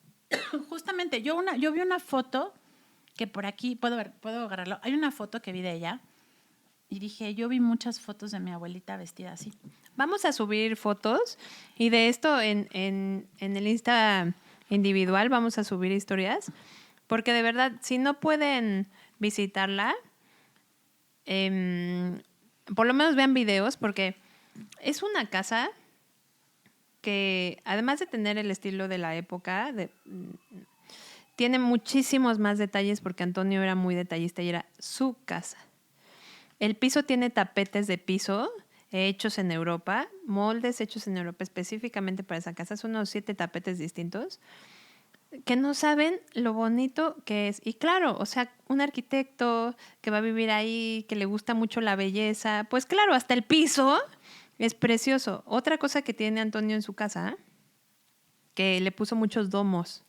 Justamente, yo vi una foto que por aquí, puedo agarrarlo, hay una foto que vi de ella y dije, yo vi muchas fotos de mi abuelita vestida así. Vamos a subir fotos y de esto en el Insta individual vamos a subir historias, porque de verdad, si no pueden visitarla, por lo menos vean videos, porque es una casa que, además de tener el estilo de la época, tiene muchísimos más detalles porque Antonio era muy detallista y era su casa. El piso tiene tapetes de piso hechos en Europa, moldes hechos en Europa específicamente para esa casa. Son unos 7 tapetes distintos. que no saben lo bonito que es. Y claro, o sea, un arquitecto que va a vivir ahí, que le gusta mucho la belleza, pues claro, hasta el piso es precioso. Otra cosa que tiene Antonio en su casa, que le puso muchos domos,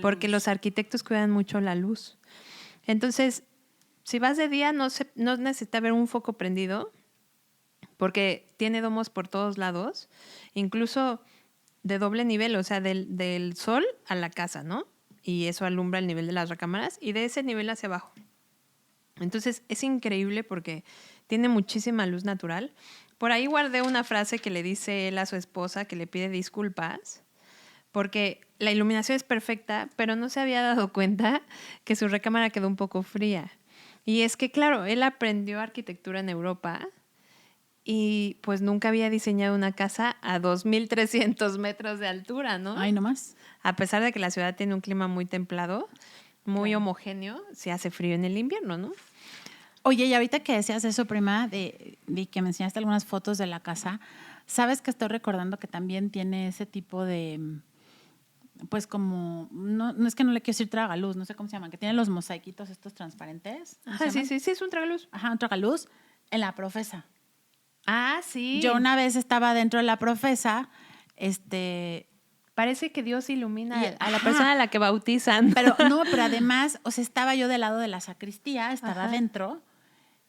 porque los arquitectos cuidan mucho la luz. Entonces, si vas de día, no necesita haber un foco prendido, porque tiene domos por todos lados, incluso de doble nivel, o sea, del sol a la casa, ¿no? Y eso alumbra el nivel de las recámaras y de ese nivel hacia abajo. Entonces, es increíble porque tiene muchísima luz natural. Por ahí guardé una frase que le dice él a su esposa, que le pide disculpas, porque la iluminación es perfecta, pero no se había dado cuenta que su recámara quedó un poco fría. Y es que, claro, él aprendió arquitectura en Europa y pues nunca había diseñado una casa a 2.300 metros de altura, ¿no? Ay, no más. A pesar de que la ciudad tiene un clima muy templado, muy homogéneo, se hace frío en el invierno, ¿no? Oye, y ahorita que decías eso, prima, de que me enseñaste algunas fotos de la casa, ¿sabes que estoy recordando que también tiene ese tipo de, pues como, no es que no le quiero decir tragaluz, no sé cómo se llaman, que tiene los mosaiquitos estos transparentes? ¿Cómo se Ajá, sí, llaman? sí, es un tragaluz. Ajá, un tragaluz en la Profesa. Ah, sí. Yo una vez estaba dentro de la Profesa, Parece que Dios ilumina Y- a la ajá. persona a la que bautizan. pero además, o sea, estaba yo del lado de la sacristía, estaba Ajá. adentro,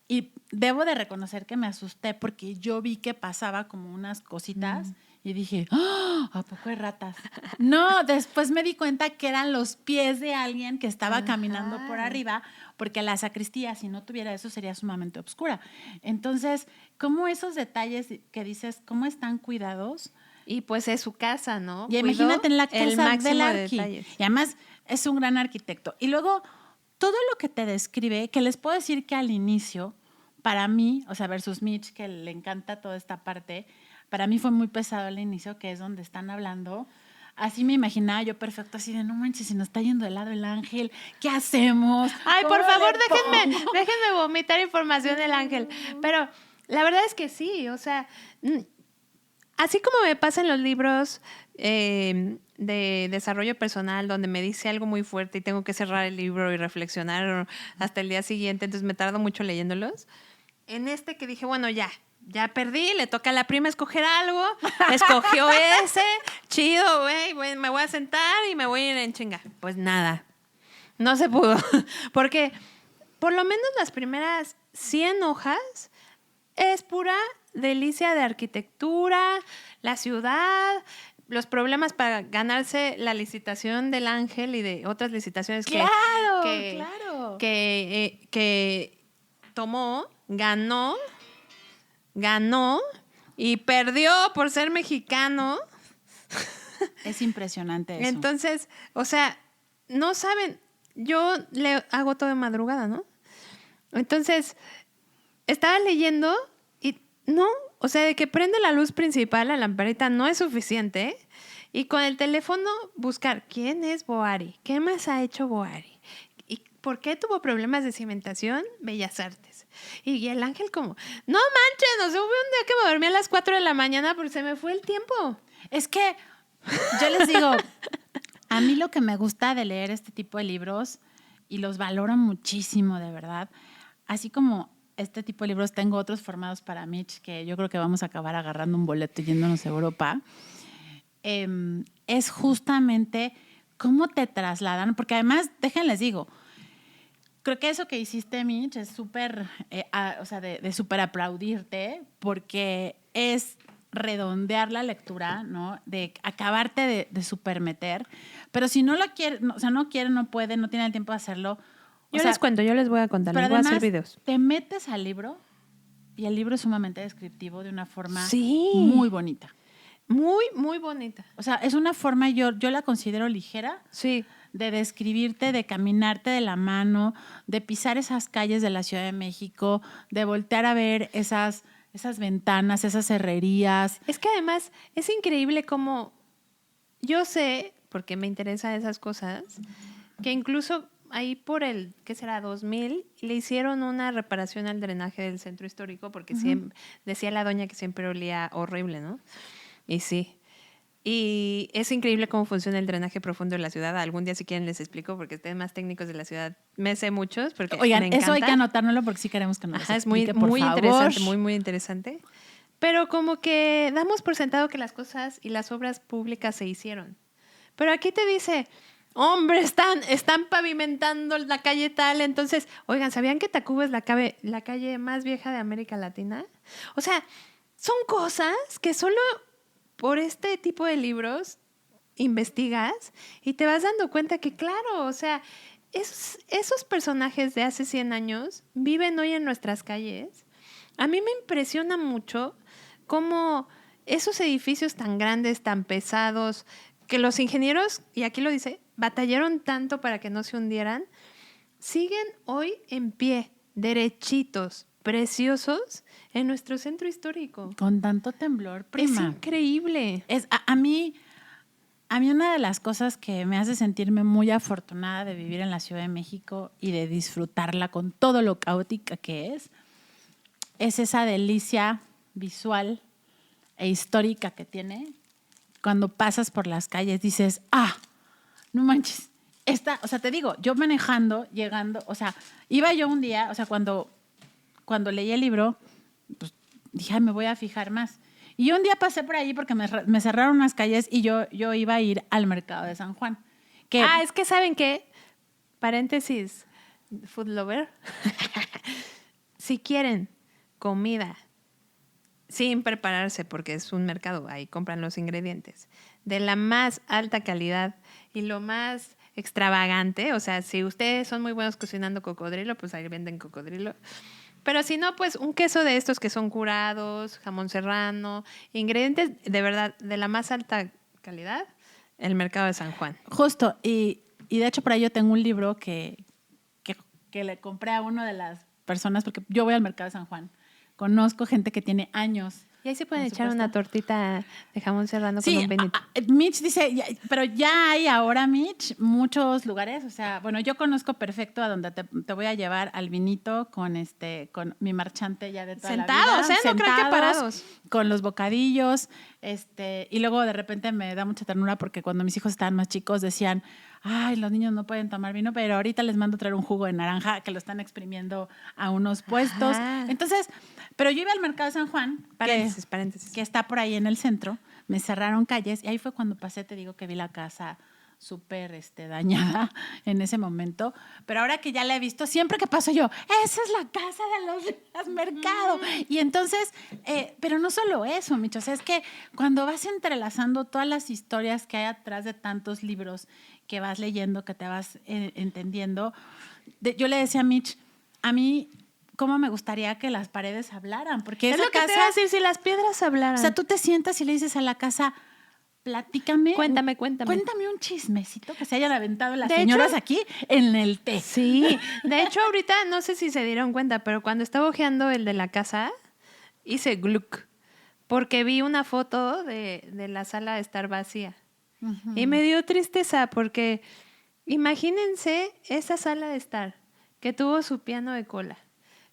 y debo de reconocer que me asusté porque yo vi que pasaba como unas cositas y dije, ¡ah! ¿A poco hay ratas? No, después me di cuenta que eran los pies de alguien que estaba caminando por arriba, porque la sacristía, si no tuviera eso, sería sumamente oscura. Entonces, ¿cómo esos detalles que dices, cómo están cuidados? Y pues es su casa, ¿no? Y Cuidó imagínate en la el casa máximo del de arqui. detalles. Y además es un gran arquitecto. Y luego, todo lo que te describe, que les puedo decir que al inicio, para mí, o sea, versus Mitch, que le encanta toda esta parte, para mí fue muy pesado al inicio, que es donde están hablando. Así me imaginaba yo perfecto, así de, no manches, si nos está yendo de lado el ángel, ¿qué hacemos? Ay, por ¿Cómo favor, le pongo? déjenme vomitar información del ángel. Pero la verdad es que sí, o sea, así como me pasa en los libros de desarrollo personal, donde me dice algo muy fuerte y tengo que cerrar el libro y reflexionar hasta el día siguiente, entonces me tardo mucho leyéndolos. En este que dije, bueno, ya perdí, le toca a la prima escoger algo, escogió ese, chido, güey, me voy a sentar y me voy a ir en chinga. Pues nada, no se pudo, porque por lo menos las primeras 100 hojas es pura delicia de arquitectura, la ciudad, los problemas para ganarse la licitación del Ángel y de otras licitaciones Claro, que, claro. que tomó, ganó y perdió por ser mexicano. Es impresionante eso. Entonces, o sea, no saben, yo le hago todo de madrugada, ¿no? Entonces, estaba leyendo y no, o sea, de que prende la luz principal, la lamparita, no es suficiente. Y con el teléfono buscar quién es Boari, qué más ha hecho Boari y por qué tuvo problemas de cimentación, Bellas Artes. Y el ángel como, no manches, no sé, hubo un día que me dormí a las 4 de la mañana porque se me fue el tiempo. Es que yo les digo, a mí lo que me gusta de leer este tipo de libros, y los valoro muchísimo, de verdad, así como este tipo de libros, tengo otros formados para Mitch, que yo creo que vamos a acabar agarrando un boleto y yéndonos a Europa, es justamente cómo te trasladan, porque además, déjenles digo, creo que eso que hiciste, Mitch, es súper, o sea, de súper aplaudirte, porque es redondear la lectura, ¿no? De acabarte de súper meter. Pero si no lo quiere, o sea, no quiere, no puede, no tiene el tiempo de hacerlo. O sea, Yo les voy a contar, pero les voy a hacer además, videos. te metes al libro y el libro es sumamente descriptivo de una forma Sí. muy bonita. Muy, muy bonita. O sea, es una forma, yo la considero ligera, Sí. de describirte, de caminarte de la mano, de pisar esas calles de la Ciudad de México, de voltear a ver esas ventanas, esas herrerías. Es que además es increíble cómo yo sé, porque me interesan esas cosas, que incluso ahí por el, ¿qué será? 2000, le hicieron una reparación al drenaje del centro histórico porque siempre, decía la doña que siempre olía horrible, ¿no? Y sí. Y es increíble cómo funciona el drenaje profundo de la ciudad. Algún día, si quieren, les explico, porque temas técnicos de la ciudad me sé muchos, porque Oigan, me encanta. eso hay que anotárnoslo porque sí queremos que nos lo Ajá, es muy, explique, por muy favor. interesante, muy, muy interesante. Pero como que damos por sentado que las cosas y las obras públicas se hicieron. Pero aquí te dice, hombre, están pavimentando la calle tal. Entonces, oigan, ¿sabían que Tacuba es la calle más vieja de América Latina? O sea, son cosas que solo por este tipo de libros investigas y te vas dando cuenta que, claro, o sea, esos personajes de hace 100 años viven hoy en nuestras calles. A mí me impresiona mucho cómo esos edificios tan grandes, tan pesados, que los ingenieros, y aquí lo dice, batallaron tanto para que no se hundieran, siguen hoy en pie, derechitos, preciosos, en nuestro centro histórico. Con tanto temblor, prima. Es increíble. A mí una de las cosas que me hace sentirme muy afortunada de vivir en la Ciudad de México y de disfrutarla con todo lo caótica que es esa delicia visual e histórica que tiene. Cuando pasas por las calles dices, no manches, o sea, te digo, yo manejando, llegando, o sea, iba yo un día, o sea, cuando leí el libro, pues dije, me voy a fijar más. Y yo un día pasé por ahí porque me cerraron unas calles y yo iba a ir al mercado de San Juan. Es que ¿saben qué? Paréntesis, food lover. Si quieren comida sin prepararse, porque es un mercado, ahí compran los ingredientes, de la más alta calidad y lo más extravagante, o sea, si ustedes son muy buenos cocinando cocodrilo, pues ahí venden cocodrilo. Pero si no, pues un queso de estos que son curados, jamón serrano, ingredientes de verdad de la más alta calidad, el mercado de San Juan. Justo, y de hecho por ahí yo tengo un libro que le compré a una de las personas, porque yo voy al mercado de San Juan. Conozco gente que tiene años. Y ahí se pueden echar una tortita de jamón serrano con un vinito. Mitch dice, pero ya hay ahora, Mitch, muchos lugares. O sea, bueno, yo conozco perfecto a donde te voy a llevar al vinito con mi marchante ya de toda la vida. Sentados, no crean que parados. Con los bocadillos. Y luego de repente me da mucha ternura porque cuando mis hijos estaban más chicos decían, ay, los niños no pueden tomar vino, pero ahorita les mando traer un jugo de naranja que lo están exprimiendo a unos puestos. Ajá. Entonces, pero yo iba al mercado de San Juan, paréntesis, que está por ahí en el centro, me cerraron calles y ahí fue cuando pasé, te digo que vi la casa súper dañada en ese momento, pero ahora que ya la he visto, siempre que paso yo, esa es la casa de los mercados. Y entonces, pero no solo eso, Micho, o sea, es que cuando vas entrelazando todas las historias que hay atrás de tantos libros que vas leyendo, que te vas entendiendo, yo le decía a Mitch, a mí, cómo me gustaría que las paredes hablaran, porque es esa lo que casa, te iba a decir, si las piedras hablaran. O sea, tú te sientas y le dices a la casa, platícame. Cuéntame. Cuéntame un chismecito que se hayan aventado las señoras aquí en el té. Sí, de hecho ahorita no sé si se dieron cuenta, pero cuando estaba hojeando el de la casa, hice gluck, porque vi una foto de la sala estar vacía. Uh-huh. Y me dio tristeza porque imagínense esa sala de estar que tuvo su piano de cola,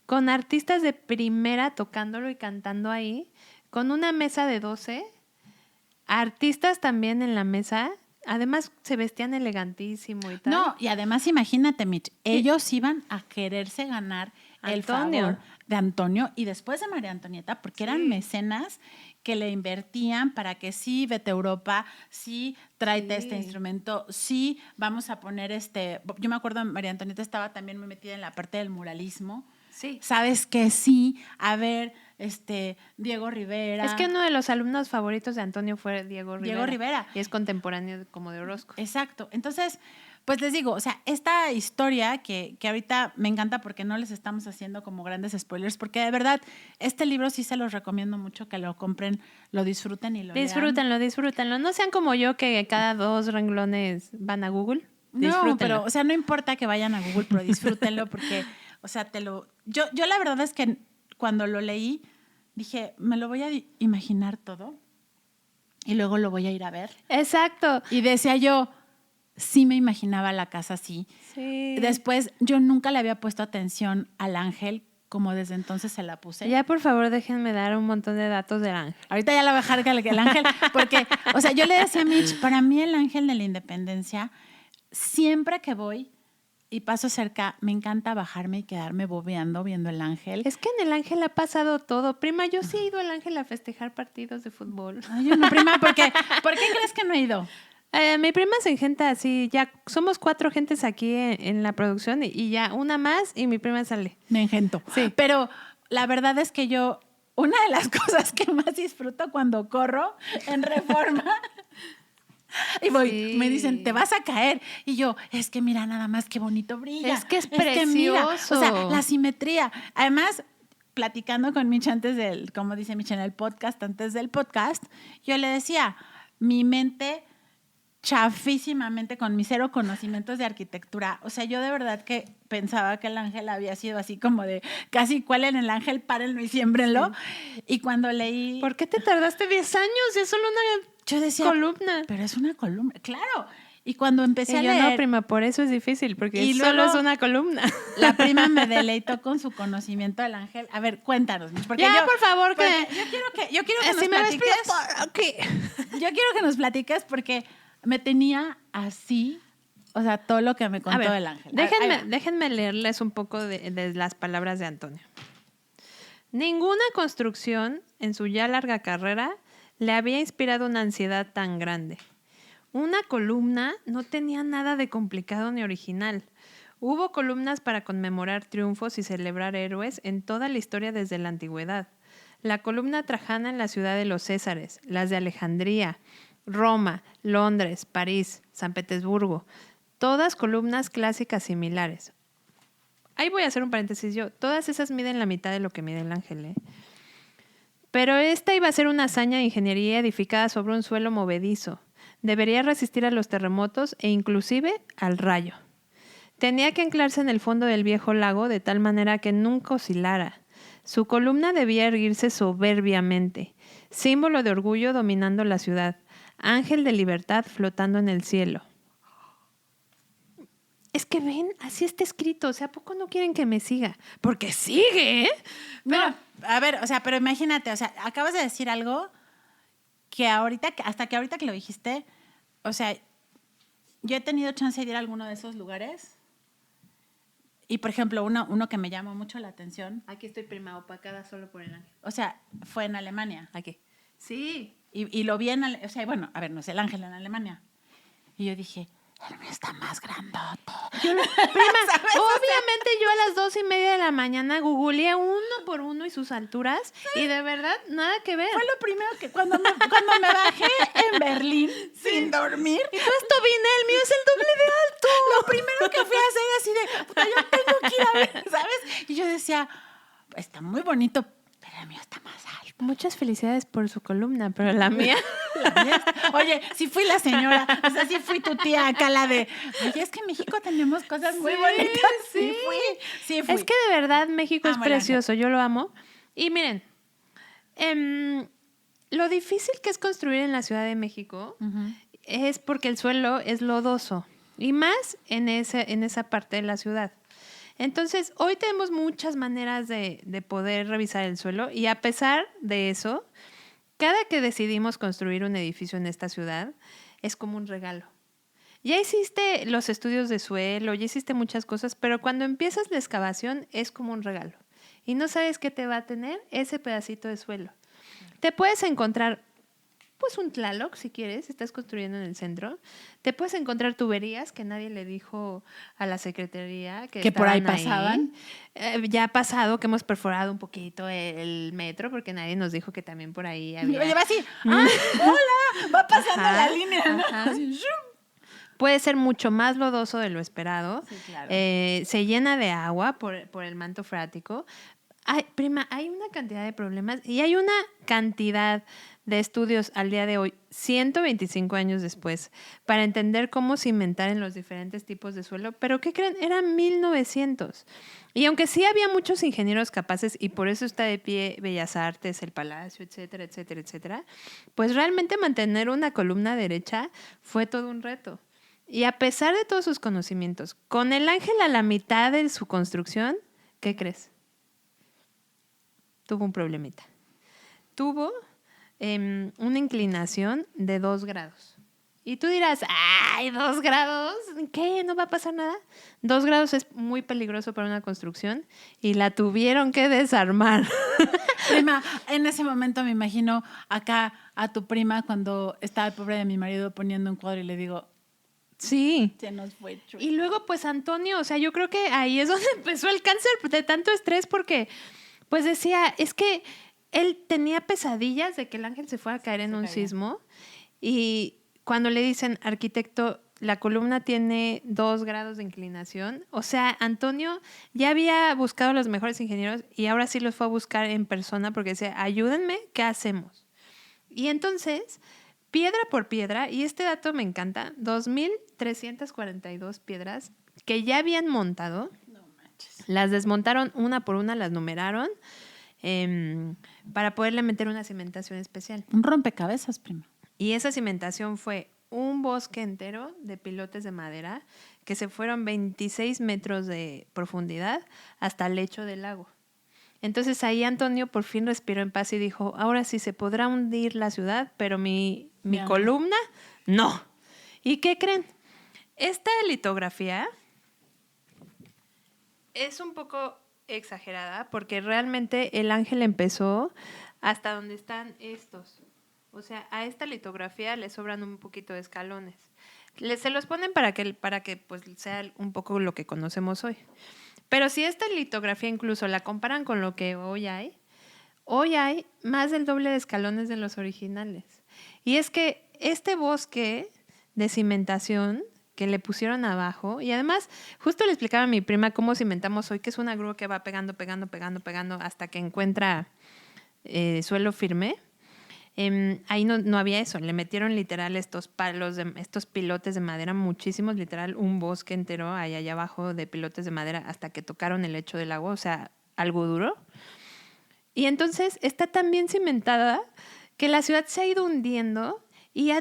con artistas de primera tocándolo y cantando ahí, con una mesa de 12, artistas también en la mesa, además se vestían elegantísimo y tal. No, y además imagínate, Mitch, ellos iban a quererse ganar el favor de Antonio y después de María Antonieta, porque eran mecenas que le invertían para que sí, vete a Europa, sí, tráete este instrumento, sí, vamos a poner Yo me acuerdo, María Antonieta estaba también muy metida en la parte del muralismo. Sí. ¿Sabes qué? Sí, a ver, Diego Rivera. Es que uno de los alumnos favoritos de Antonio fue Diego Rivera. Y es contemporáneo como de Orozco. Exacto. Entonces, pues les digo, o sea, esta historia que ahorita me encanta porque no les estamos haciendo como grandes spoilers, porque de verdad, este libro sí se los recomiendo mucho que lo compren, lo disfruten y lo lean. Disfrútenlo. No sean como yo que cada 2 renglones van a Google. No, pero, o sea, no importa que vayan a Google, pero disfrútenlo porque, o sea, yo la verdad es que cuando lo leí, dije, me lo voy a imaginar todo y luego lo voy a ir a ver. Exacto. Y decía yo, sí me imaginaba la casa así. Sí. Después, yo nunca le había puesto atención al ángel como desde entonces se la puse. Ya, por favor, déjenme dar un montón de datos del ángel. Ahorita ya la voy a dejar que el ángel, porque, o sea, yo le decía a Mitch, para mí el ángel de la independencia, siempre que voy y paso cerca, me encanta bajarme y quedarme bobeando viendo el ángel. Es que en el ángel ha pasado todo. Prima, yo sí he ido al ángel a festejar partidos de fútbol. Ay, yo no, prima, ¿por qué crees que no he ido? Mi prima se engenta así, ya somos 4 gentes aquí en la producción y ya una más y mi prima sale. Me engento. Sí. Pero la verdad es que yo, una de las cosas que más disfruto cuando corro en Reforma, y voy, Sí. me dicen, te vas a caer. Y yo, es que mira nada más qué bonito brilla. Es que es que mira, precioso. o sea, la simetría. Además, platicando con Mitch antes del, como dice Mitch en el podcast, antes del podcast, yo le decía, mi mente chafísimamente con mis 0 conocimientos de arquitectura. O sea, yo de verdad que pensaba que el ángel había sido así como de casi cuál en el ángel, párenlo y siémbrenlo. Sí. Y cuando leí... ¿Por qué te tardaste 10 años? Es solo una yo decía, columna. Pero es una columna, claro. Y cuando empecé a yo leer... no, prima, por eso es difícil, porque y solo luego, es una columna. La prima me deleitó con su conocimiento del ángel. A ver, cuéntanos. Porque ya, yo, por favor, que... Yo quiero que nos platiques... Yo quiero que nos platiques porque me tenía así, o sea, todo lo que me contó del ángel. Déjenme leerles un poco de las palabras de Antonio. Ninguna construcción en su ya larga carrera le había inspirado una ansiedad tan grande. Una columna no tenía nada de complicado ni original. Hubo columnas para conmemorar triunfos y celebrar héroes en toda la historia desde la antigüedad. La columna trajana en la ciudad de los Césares, las de Alejandría, Roma, Londres, París, San Petersburgo, todas columnas clásicas similares. Ahí voy a hacer un paréntesis yo. Todas esas miden la mitad de lo que mide el ángel, ¿eh? Pero esta iba a ser una hazaña de ingeniería edificada sobre un suelo movedizo. Debería resistir a los terremotos e inclusive al rayo. Tenía que anclarse en el fondo del viejo lago de tal manera que nunca oscilara. Su columna debía erguirse soberbiamente, símbolo de orgullo dominando la ciudad. Ángel de libertad flotando en el cielo. Es que ven, así está escrito. O sea, ¿a poco no quieren que me siga? Porque sigue, ¿eh? Pero, a ver, o sea, pero imagínate, o sea, acabas de decir algo que ahorita, hasta que ahorita que lo dijiste, o sea, yo he tenido chance de ir a alguno de esos lugares y, por ejemplo, uno que me llamó mucho la atención. Aquí estoy prima opacada solo por el ángel. O sea, fue en Alemania. Aquí. Sí. Y lo vi o sea, bueno, a ver, no es el ángel en Alemania. Y yo dije, el mío está más grandote. Prima, obviamente yo a las 2:30 de la mañana googleé uno por uno y sus alturas y de verdad nada que ver. Fue lo primero que cuando me bajé en Berlín sin dormir. Y todo esto vine, el mío es el doble de alto. Lo primero que fui a hacer así de, puta, yo tengo que ir a ver, ¿sabes? Y yo decía, está muy bonito, pero el mío está más alto. Muchas felicidades por su columna, pero la mía... Oye, sí fui la señora, o sea, sí fui tu tía acá la de, oye, es que en México tenemos cosas muy bonitas. Sí fui. Es que de verdad México es precioso, yo lo amo. Y miren, lo difícil que es construir en la Ciudad de México es porque el suelo es lodoso y más en esa parte de la ciudad. Entonces, hoy tenemos muchas maneras de poder revisar el suelo y a pesar de eso, cada que decidimos construir un edificio en esta ciudad es como un regalo. Ya hiciste los estudios de suelo, ya hiciste muchas cosas, pero cuando empiezas la excavación es como un regalo y no sabes qué te va a tener ese pedacito de suelo. Te puedes encontrar pues un Tlaloc, si quieres, estás construyendo en el centro. Te puedes encontrar tuberías que nadie le dijo a la secretaría que por ahí pasaban. Ya ha pasado que hemos perforado un poquito el metro porque nadie nos dijo que también por ahí había... Oye, va así, hola, va pasando la línea, ¿no? Así, puede ser mucho más lodoso de lo esperado. Sí, claro. Se llena de agua por el manto freático. Ay, prima, hay una cantidad de problemas y hay una cantidad de estudios al día de hoy, 125 años después, para entender cómo cimentar en los diferentes tipos de suelo. Pero ¿qué creen? Era 1900. Y aunque sí había muchos ingenieros capaces y por eso está de pie Bellas Artes, el Palacio, etcétera, etcétera, etcétera, pues realmente mantener una columna derecha fue todo un reto. Y a pesar de todos sus conocimientos, con el ángel a la mitad de su construcción, ¿qué crees? tuvo un problemita. Tuvo una inclinación de 2 grados. Y tú dirás, ¡ay, 2 grados! ¿Qué? ¿No va a pasar nada? 2 grados es muy peligroso para una construcción y la tuvieron que desarmar. Prima, en ese momento me imagino acá a tu prima cuando estaba el pobre de mi marido poniendo un cuadro y le digo, Sí. se nos fue chueco. Y luego, pues, Antonio, o sea, yo creo que ahí es donde empezó el cáncer de tanto estrés porque, pues, decía, es que él tenía pesadillas de que el ángel se fuera a caer en un sismo y cuando le dicen, arquitecto, la columna tiene 2 grados de inclinación, o sea, Antonio ya había buscado a los mejores ingenieros y ahora sí los fue a buscar en persona porque decía, ayúdenme, ¿qué hacemos? Y entonces, piedra por piedra, y este dato me encanta, 2,342 piedras que ya habían montado, No manches. las desmontaron una por una, las numeraron para poderle meter una cimentación especial. Un rompecabezas, prima. Y esa cimentación fue un bosque entero de pilotes de madera que se fueron 26 metros de profundidad hasta el lecho del lago. Entonces ahí Antonio por fin respiró en paz y dijo, ahora sí se podrá hundir la ciudad, pero mi Ya no. columna, no. ¿Y qué creen? Esta litografía es un poco exagerada porque realmente el ángel empezó hasta donde están estos. O sea, a esta litografía le sobran un poquito de escalones. Se los ponen para que pues, sea un poco lo que conocemos hoy. Pero si esta litografía incluso la comparan con lo que hoy hay más del doble de escalones de los originales. Y es que este bosque de cimentación que le pusieron abajo, y además justo le explicaba a mi prima cómo cimentamos hoy, que es una grúa que va pegando hasta que encuentra suelo firme. Ahí no había eso, le metieron literal estos pilotes de madera, muchísimos, literal un bosque entero allá abajo de pilotes de madera hasta que tocaron el lecho del agua, o sea, algo duro. Y entonces está tan bien cimentada que la ciudad se ha ido hundiendo y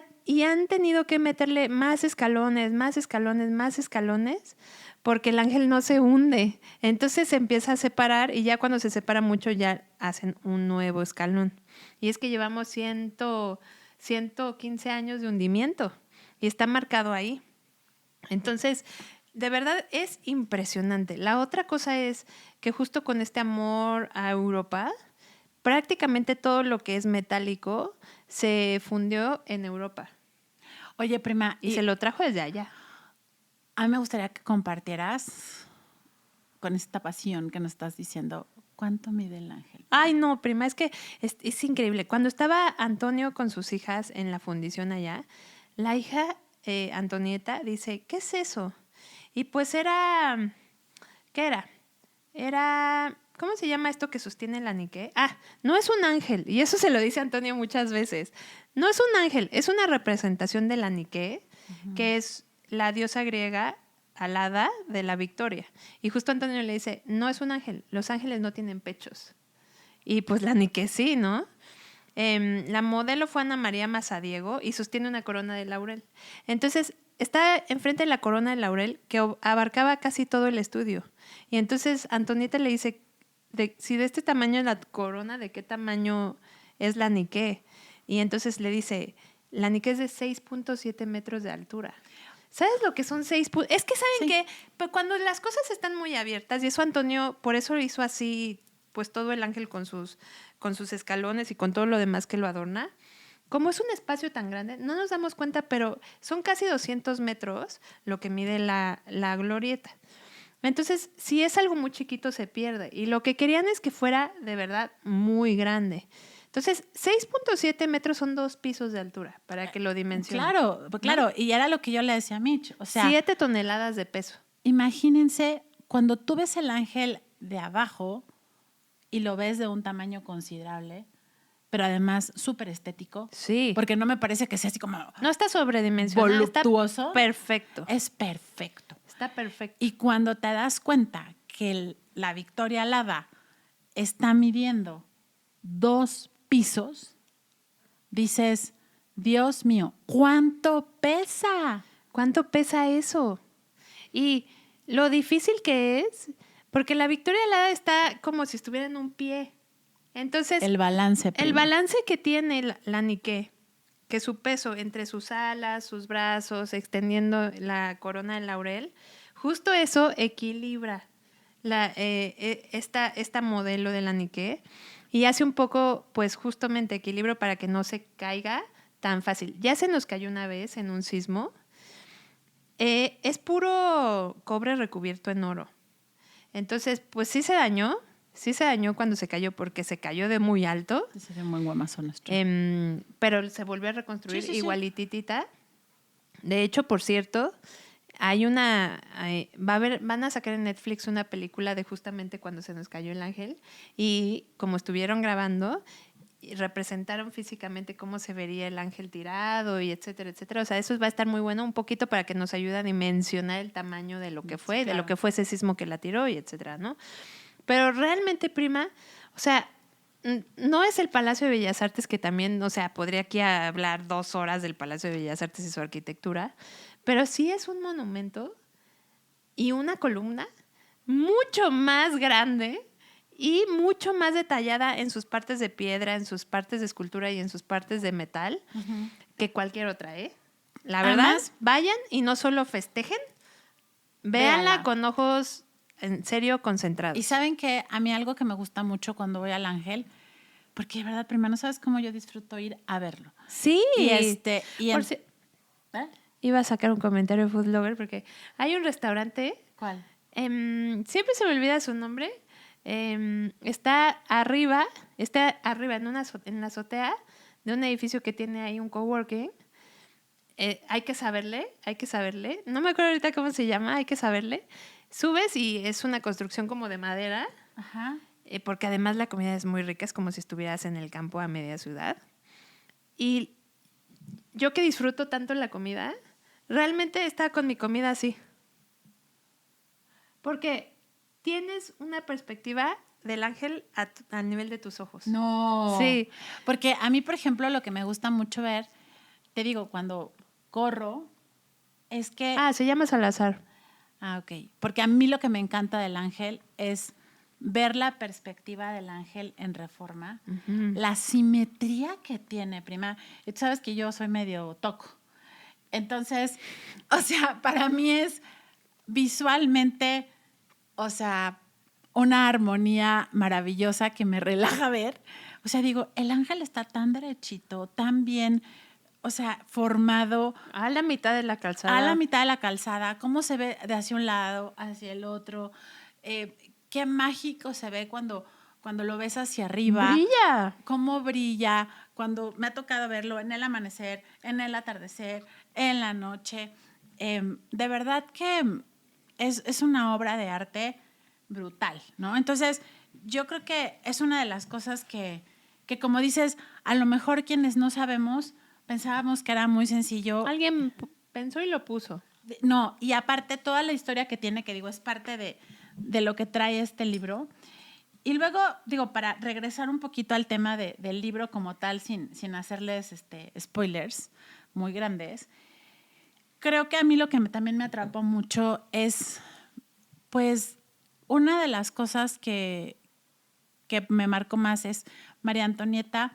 han tenido que meterle más escalones, porque el ángel no se hunde. Entonces se empieza a separar y ya cuando se separa mucho ya hacen un nuevo escalón. Y es que llevamos 115 años de hundimiento y está marcado ahí. Entonces, de verdad es impresionante. La otra cosa es que justo con este amor a Europa, prácticamente todo lo que es metálico se fundió en Europa. Oye, prima, Y se lo trajo desde allá. a mí me gustaría que compartieras con esta pasión que nos estás diciendo, ¿cuánto mide el ángel? Ay, no, prima, es que es increíble. Cuando estaba Antonio con sus hijas en la fundición allá, la hija Antonieta dice, ¿qué es eso? Y pues era, ¿qué era? Era, ¿cómo se llama esto que sostiene el aniqué? Ah, no es un ángel, y eso se lo dice Antonio muchas veces. No es un ángel, es una representación del aniqué, que es la diosa griega alada de la victoria. Y justo Antonio le dice, no es un ángel, los ángeles no tienen pechos. Y pues la Nike sí, ¿no? La modelo fue Ana María Mazadiego y sostiene una corona de laurel. Entonces, está enfrente de la corona de laurel que abarcaba casi todo el estudio. Y entonces Antonieta le dice, si de este tamaño es la corona, ¿de qué tamaño es la Nike? Y entonces le dice, la Nike es de 6.7 metros de altura. ¿Sabes lo que son 6 puntos? Es que, ¿saben qué? Pues cuando las cosas están muy abiertas, y eso Antonio, por eso lo hizo así, pues todo el ángel con sus escalones y con todo lo demás que lo adorna. Como es un espacio tan grande, no nos damos cuenta, pero son casi 200 metros lo que mide la glorieta. Entonces, si es algo muy chiquito, se pierde. Y lo que querían es que fuera de verdad muy grande. Entonces, 6.7 metros son 2 pisos de altura, para que lo dimensionen. Claro, ¿no? Y era lo que yo le decía a Mitch. O sea, 7 toneladas de peso. Imagínense, cuando tú ves el ángel de abajo y lo ves de un tamaño considerable, pero además súper estético. Sí. Porque no me parece que sea así como... No está sobredimensionado. Voluptuoso. Está perfecto. Es perfecto. Está perfecto. Y cuando te das cuenta que la Victoria Alada está midiendo 2 pisos, dices, Dios mío, ¿cuánto pesa? ¿Cuánto pesa eso? Y lo difícil que es, porque la Victoria Alada está como si estuviera en un pie. Entonces, El balance. el prima. balance que tiene la Nike, que su peso entre sus alas, sus brazos, extendiendo la corona de laurel, justo eso equilibra esta modelo de la Nike y hace un poco, pues justamente equilibrio para que no se caiga tan fácil. Ya se nos cayó una vez en un sismo. Es puro cobre recubierto en oro. Entonces, pues sí se dañó cuando se cayó porque se cayó de muy alto. Sí, sería un buen guamazo nuestro. Pero se volvió a reconstruir Sí. igualititita. De hecho, por cierto, van a sacar en Netflix una película de justamente cuando se nos cayó el ángel y como estuvieron grabando y representaron físicamente cómo se vería el ángel tirado y etcétera, etcétera. O sea, eso va a estar muy bueno, un poquito para que nos ayude a dimensionar el tamaño de lo que fue, Sí, claro. de lo que fue ese sismo que la tiró y etcétera, ¿no? Pero realmente, prima, o sea, no es el Palacio de Bellas Artes, que también, o sea, podría aquí hablar 2 horas del Palacio de Bellas Artes y su arquitectura, pero sí es un monumento y una columna mucho más grande y mucho más detallada en sus partes de piedra, en sus partes de escultura y en sus partes de metal que cualquier otra, ¿eh? La verdad, Además, vayan y no solo festejen, véanla véanla. con ojos en serio concentrados. Y saben que a mí algo que me gusta mucho cuando voy al Ángel, porque de verdad, prima, no sabes cómo yo disfruto ir a verlo. Sí. Y Por si- ¿Eh? Iba a sacar un comentario de Food Lover porque hay un restaurante, ¿Cuál? siempre se me olvida su nombre, está arriba en la azotea de un edificio que tiene ahí un coworking. Hay que saberle. No me acuerdo ahorita cómo se llama, hay que saberle. Subes y es una construcción como de madera, Ajá. porque además la comida es muy rica, es como si estuvieras en el campo a media ciudad. Y yo que disfruto tanto la comida, realmente estaba con mi comida así. Porque tienes una perspectiva del ángel al nivel de tus ojos. No. Sí. Porque a mí, por ejemplo, lo que me gusta mucho ver, te digo, cuando corro, es que... Se llama Salazar. Ok. Porque a mí lo que me encanta del ángel es ver la perspectiva del ángel en Reforma, la simetría que tiene, prima. Y tú sabes que yo soy medio toco. Entonces, o sea, para mí es visualmente, o sea, una armonía maravillosa que me relaja ver. O sea, digo, el ángel está tan derechito, tan bien, o sea, formado. A la mitad de la calzada. A la mitad de la calzada, cómo se ve de hacia un lado, hacia el otro. Qué mágico se ve cuando lo ves hacia arriba. ¡Brilla! Cómo brilla, cuando me ha tocado verlo en el amanecer, en el atardecer, en la noche. De verdad que es una obra de arte brutal, ¿no? Entonces, yo creo que es una de las cosas que como dices, a lo mejor quienes no sabemos, pensábamos que era muy sencillo. Alguien pensó y lo puso. No, y aparte toda la historia que tiene, que digo, es parte de lo que trae este libro. Y luego, digo, para regresar un poquito al tema del libro como tal, sin hacerles spoilers muy grandes, creo que a mí lo que también me atrapó mucho es, pues, una de las cosas que me marcó más es María Antonieta,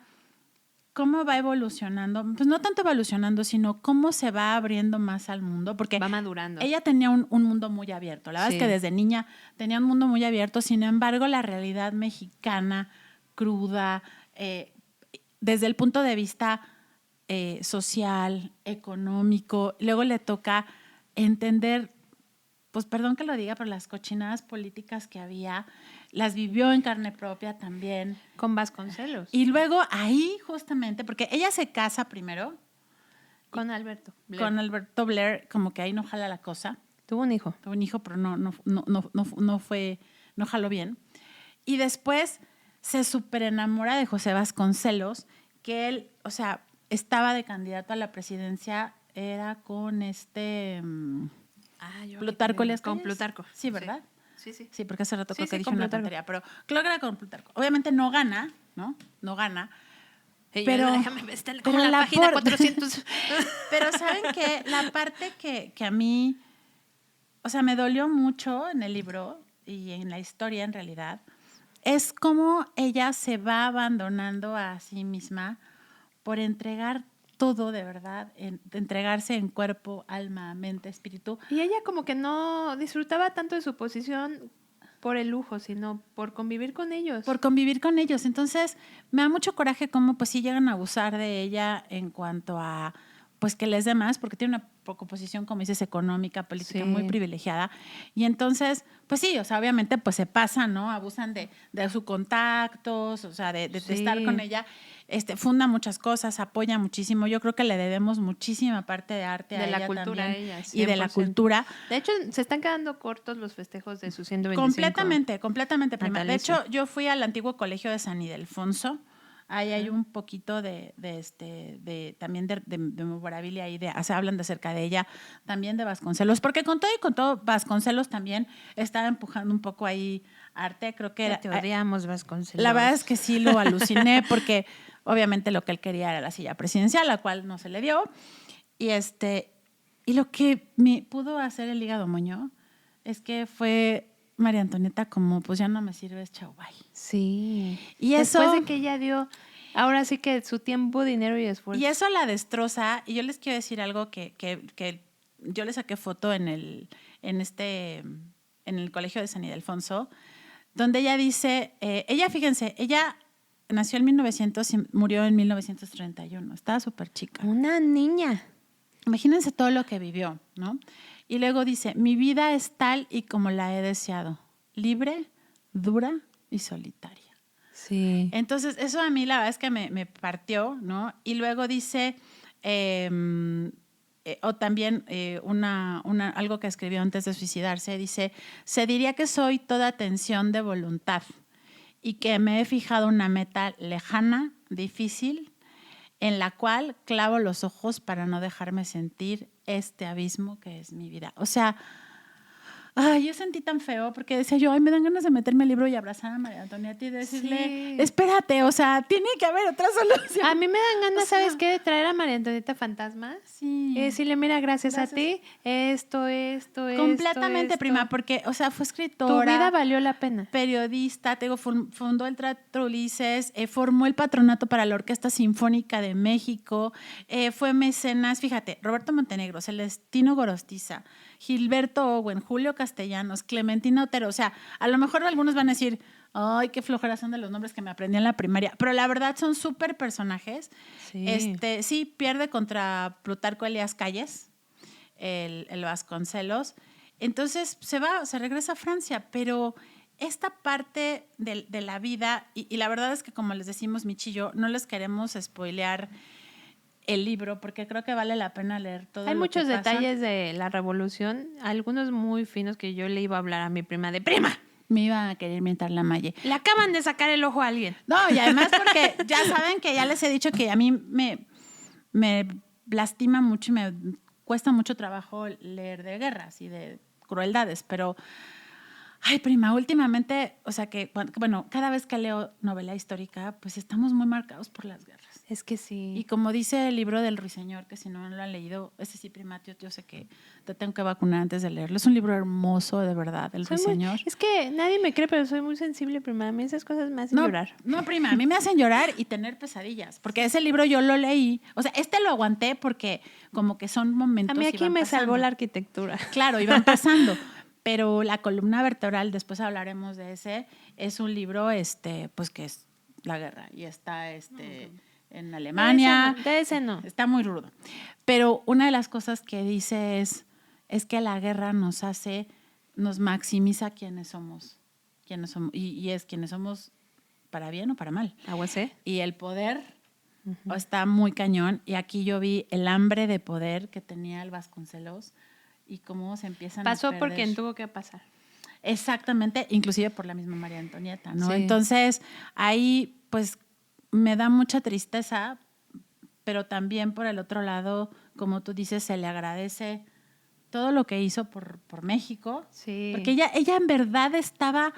cómo va evolucionando, pues no tanto evolucionando, sino cómo se va abriendo más al mundo, porque va madurando. Ella tenía un mundo muy abierto. La verdad es que desde niña tenía un mundo muy abierto, sin embargo, la realidad mexicana, cruda, desde el punto de vista social, económico, luego le toca entender, pues perdón que lo diga, pero las cochinadas políticas que había, las vivió en carne propia también. Con Vasconcelos. Y luego ahí justamente, porque ella se casa primero. Con Alberto Blair. Con Alberto Blair, como que ahí no jala la cosa. Tuvo un hijo. Tuvo un hijo, pero no jaló bien. Y después se súper enamora de José Vasconcelos, que él, o sea, estaba de candidato a la presidencia, era con Plutarco Elías Con Calles. Plutarco. Sí, ¿verdad? Sí. Sí, porque hace rato creo que dije con una Plutarco. tontería, pero creo que era con Plutarco. Obviamente no gana, ¿no? No gana. Pero déjame ver, está como pero la página 400. Pero ¿saben qué? La parte que a mí, o sea, me dolió mucho en el libro y en la historia en realidad, es como ella se va abandonando a sí misma por entregar todo de verdad, de entregarse en cuerpo, alma, mente, espíritu. Y ella como que no disfrutaba tanto de su posición por el lujo, sino por convivir con ellos. Por convivir con ellos. Entonces, me da mucho coraje cómo pues sí llegan a abusar de ella en cuanto a pues que les dé más, porque tiene una posición, como dices, económica, política muy privilegiada. Y entonces, pues sí, o sea, obviamente pues se pasan, ¿no? Abusan de sus contactos, o sea, de estar con ella. Funda muchas cosas, apoya muchísimo. Yo creo que le debemos muchísima parte de arte a ella la cultura también, a ella, y de la cultura. De hecho, se están quedando cortos los festejos de su 125. Completamente, prima. natalicio. De hecho, yo fui al antiguo colegio de San Ildefonso. Ahí hay un poquito también de memorabilia ahí, hablan acerca de ella, también de Vasconcelos, porque con todo Vasconcelos también estaba empujando un poco ahí arte, creo que Ya te odiamos, Vasconcelos. La verdad es que sí lo aluciné, porque obviamente lo que él quería era la silla presidencial, la cual no se le dio, y lo que me pudo hacer el hígado moño es que fue María Antonieta como, pues ya no me sirves, chau, bye. Sí. Y eso, después de que ella dio, ahora sí que su tiempo, dinero y esfuerzo. Y eso la destroza. Y yo les quiero decir algo que yo le saqué foto en el colegio de San Ildefonso, donde ella dice, fíjense, ella nació en 1900 y murió en 1931. Estaba súper chica. Una niña. Imagínense todo lo que vivió, ¿no? Y luego dice, mi vida es tal y como la he deseado, libre, dura y solitaria. Sí. Entonces, eso a mí la verdad es que me partió, ¿no? Y luego dice, o también algo que escribió antes de suicidarse, dice, se diría que soy toda tensión de voluntad y que me he fijado una meta lejana, difícil, en la cual clavo los ojos para no dejarme sentir este abismo que es mi vida. O sea, yo sentí tan feo porque decía yo, me dan ganas de meterme el libro y abrazar a María Antonieta y decirle, espérate, o sea, tiene que haber otra solución. A mí me dan ganas, ¿sabes qué? De traer a María Antonieta fantasma. Sí. Y decirle, mira, gracias a ti, esto. Completamente, prima, porque, o sea, fue escritora. Tu vida valió la pena. Periodista, fundó el Teatro Ulises, formó el patronato para la Orquesta Sinfónica de México, fue mecenas, fíjate, Roberto Montenegro, Celestino Gorostiza, Gilberto Owen, Julio Castellanos, Clementina Otero. O sea, a lo mejor algunos van a decir, ay, qué flojera son de los nombres que me aprendí en la primaria, pero la verdad son súper personajes. Sí. Sí, pierde contra Plutarco Elías Calles, el Vasconcelos. Entonces se regresa a Francia, pero esta parte de la vida, y la verdad es que como les decimos Michi y yo, no les queremos spoilear el libro porque creo que vale la pena leer todo. Hay lo muchos que pasa. detalles de la revolución, algunos muy finos que yo le iba a hablar a mi prima de prima. Me iba a querer mentar la Maye. Le acaban de sacar el ojo a alguien. No, y además porque ya saben que ya les he dicho que a mí me lastima mucho y me cuesta mucho trabajo leer de guerras y de crueldades, pero ay, prima, últimamente, o sea que, bueno, cada vez que leo novela histórica, pues estamos muy marcados por las guerras. Es que sí. Y como dice el libro del Ruiseñor, que si no lo han leído, ese sí, prima, yo sé que te tengo que vacunar antes de leerlo. Es un libro hermoso, de verdad, el Ruiseñor. Es que nadie me cree, pero soy muy sensible, prima. A mí esas cosas me hacen llorar. No, prima, a mí me hacen llorar y tener pesadillas, porque ese libro yo lo leí. O sea, lo aguanté porque como que son momentos. A mí aquí me salvó la arquitectura. Claro, iban pasando. Pero la columna vertebral, después hablaremos de ese, es un libro, pues que es la guerra y está, en Alemania. De ese no. Está muy rudo. Pero una de las cosas que dice es que la guerra nos maximiza quiénes somos. Y es quienes somos para bien o para mal. Aguacé. Y el poder está muy cañón. Y aquí yo vi el hambre de poder que tenía el Vasconcelos y cómo se empiezan Pasó a perder. por quien tuvo que pasar. Exactamente, inclusive por la misma María Antonieta, ¿no? Sí. Entonces, ahí pues me da mucha tristeza, pero también por el otro lado, como tú dices, se le agradece todo lo que hizo por México. Sí. Porque ella en verdad estaba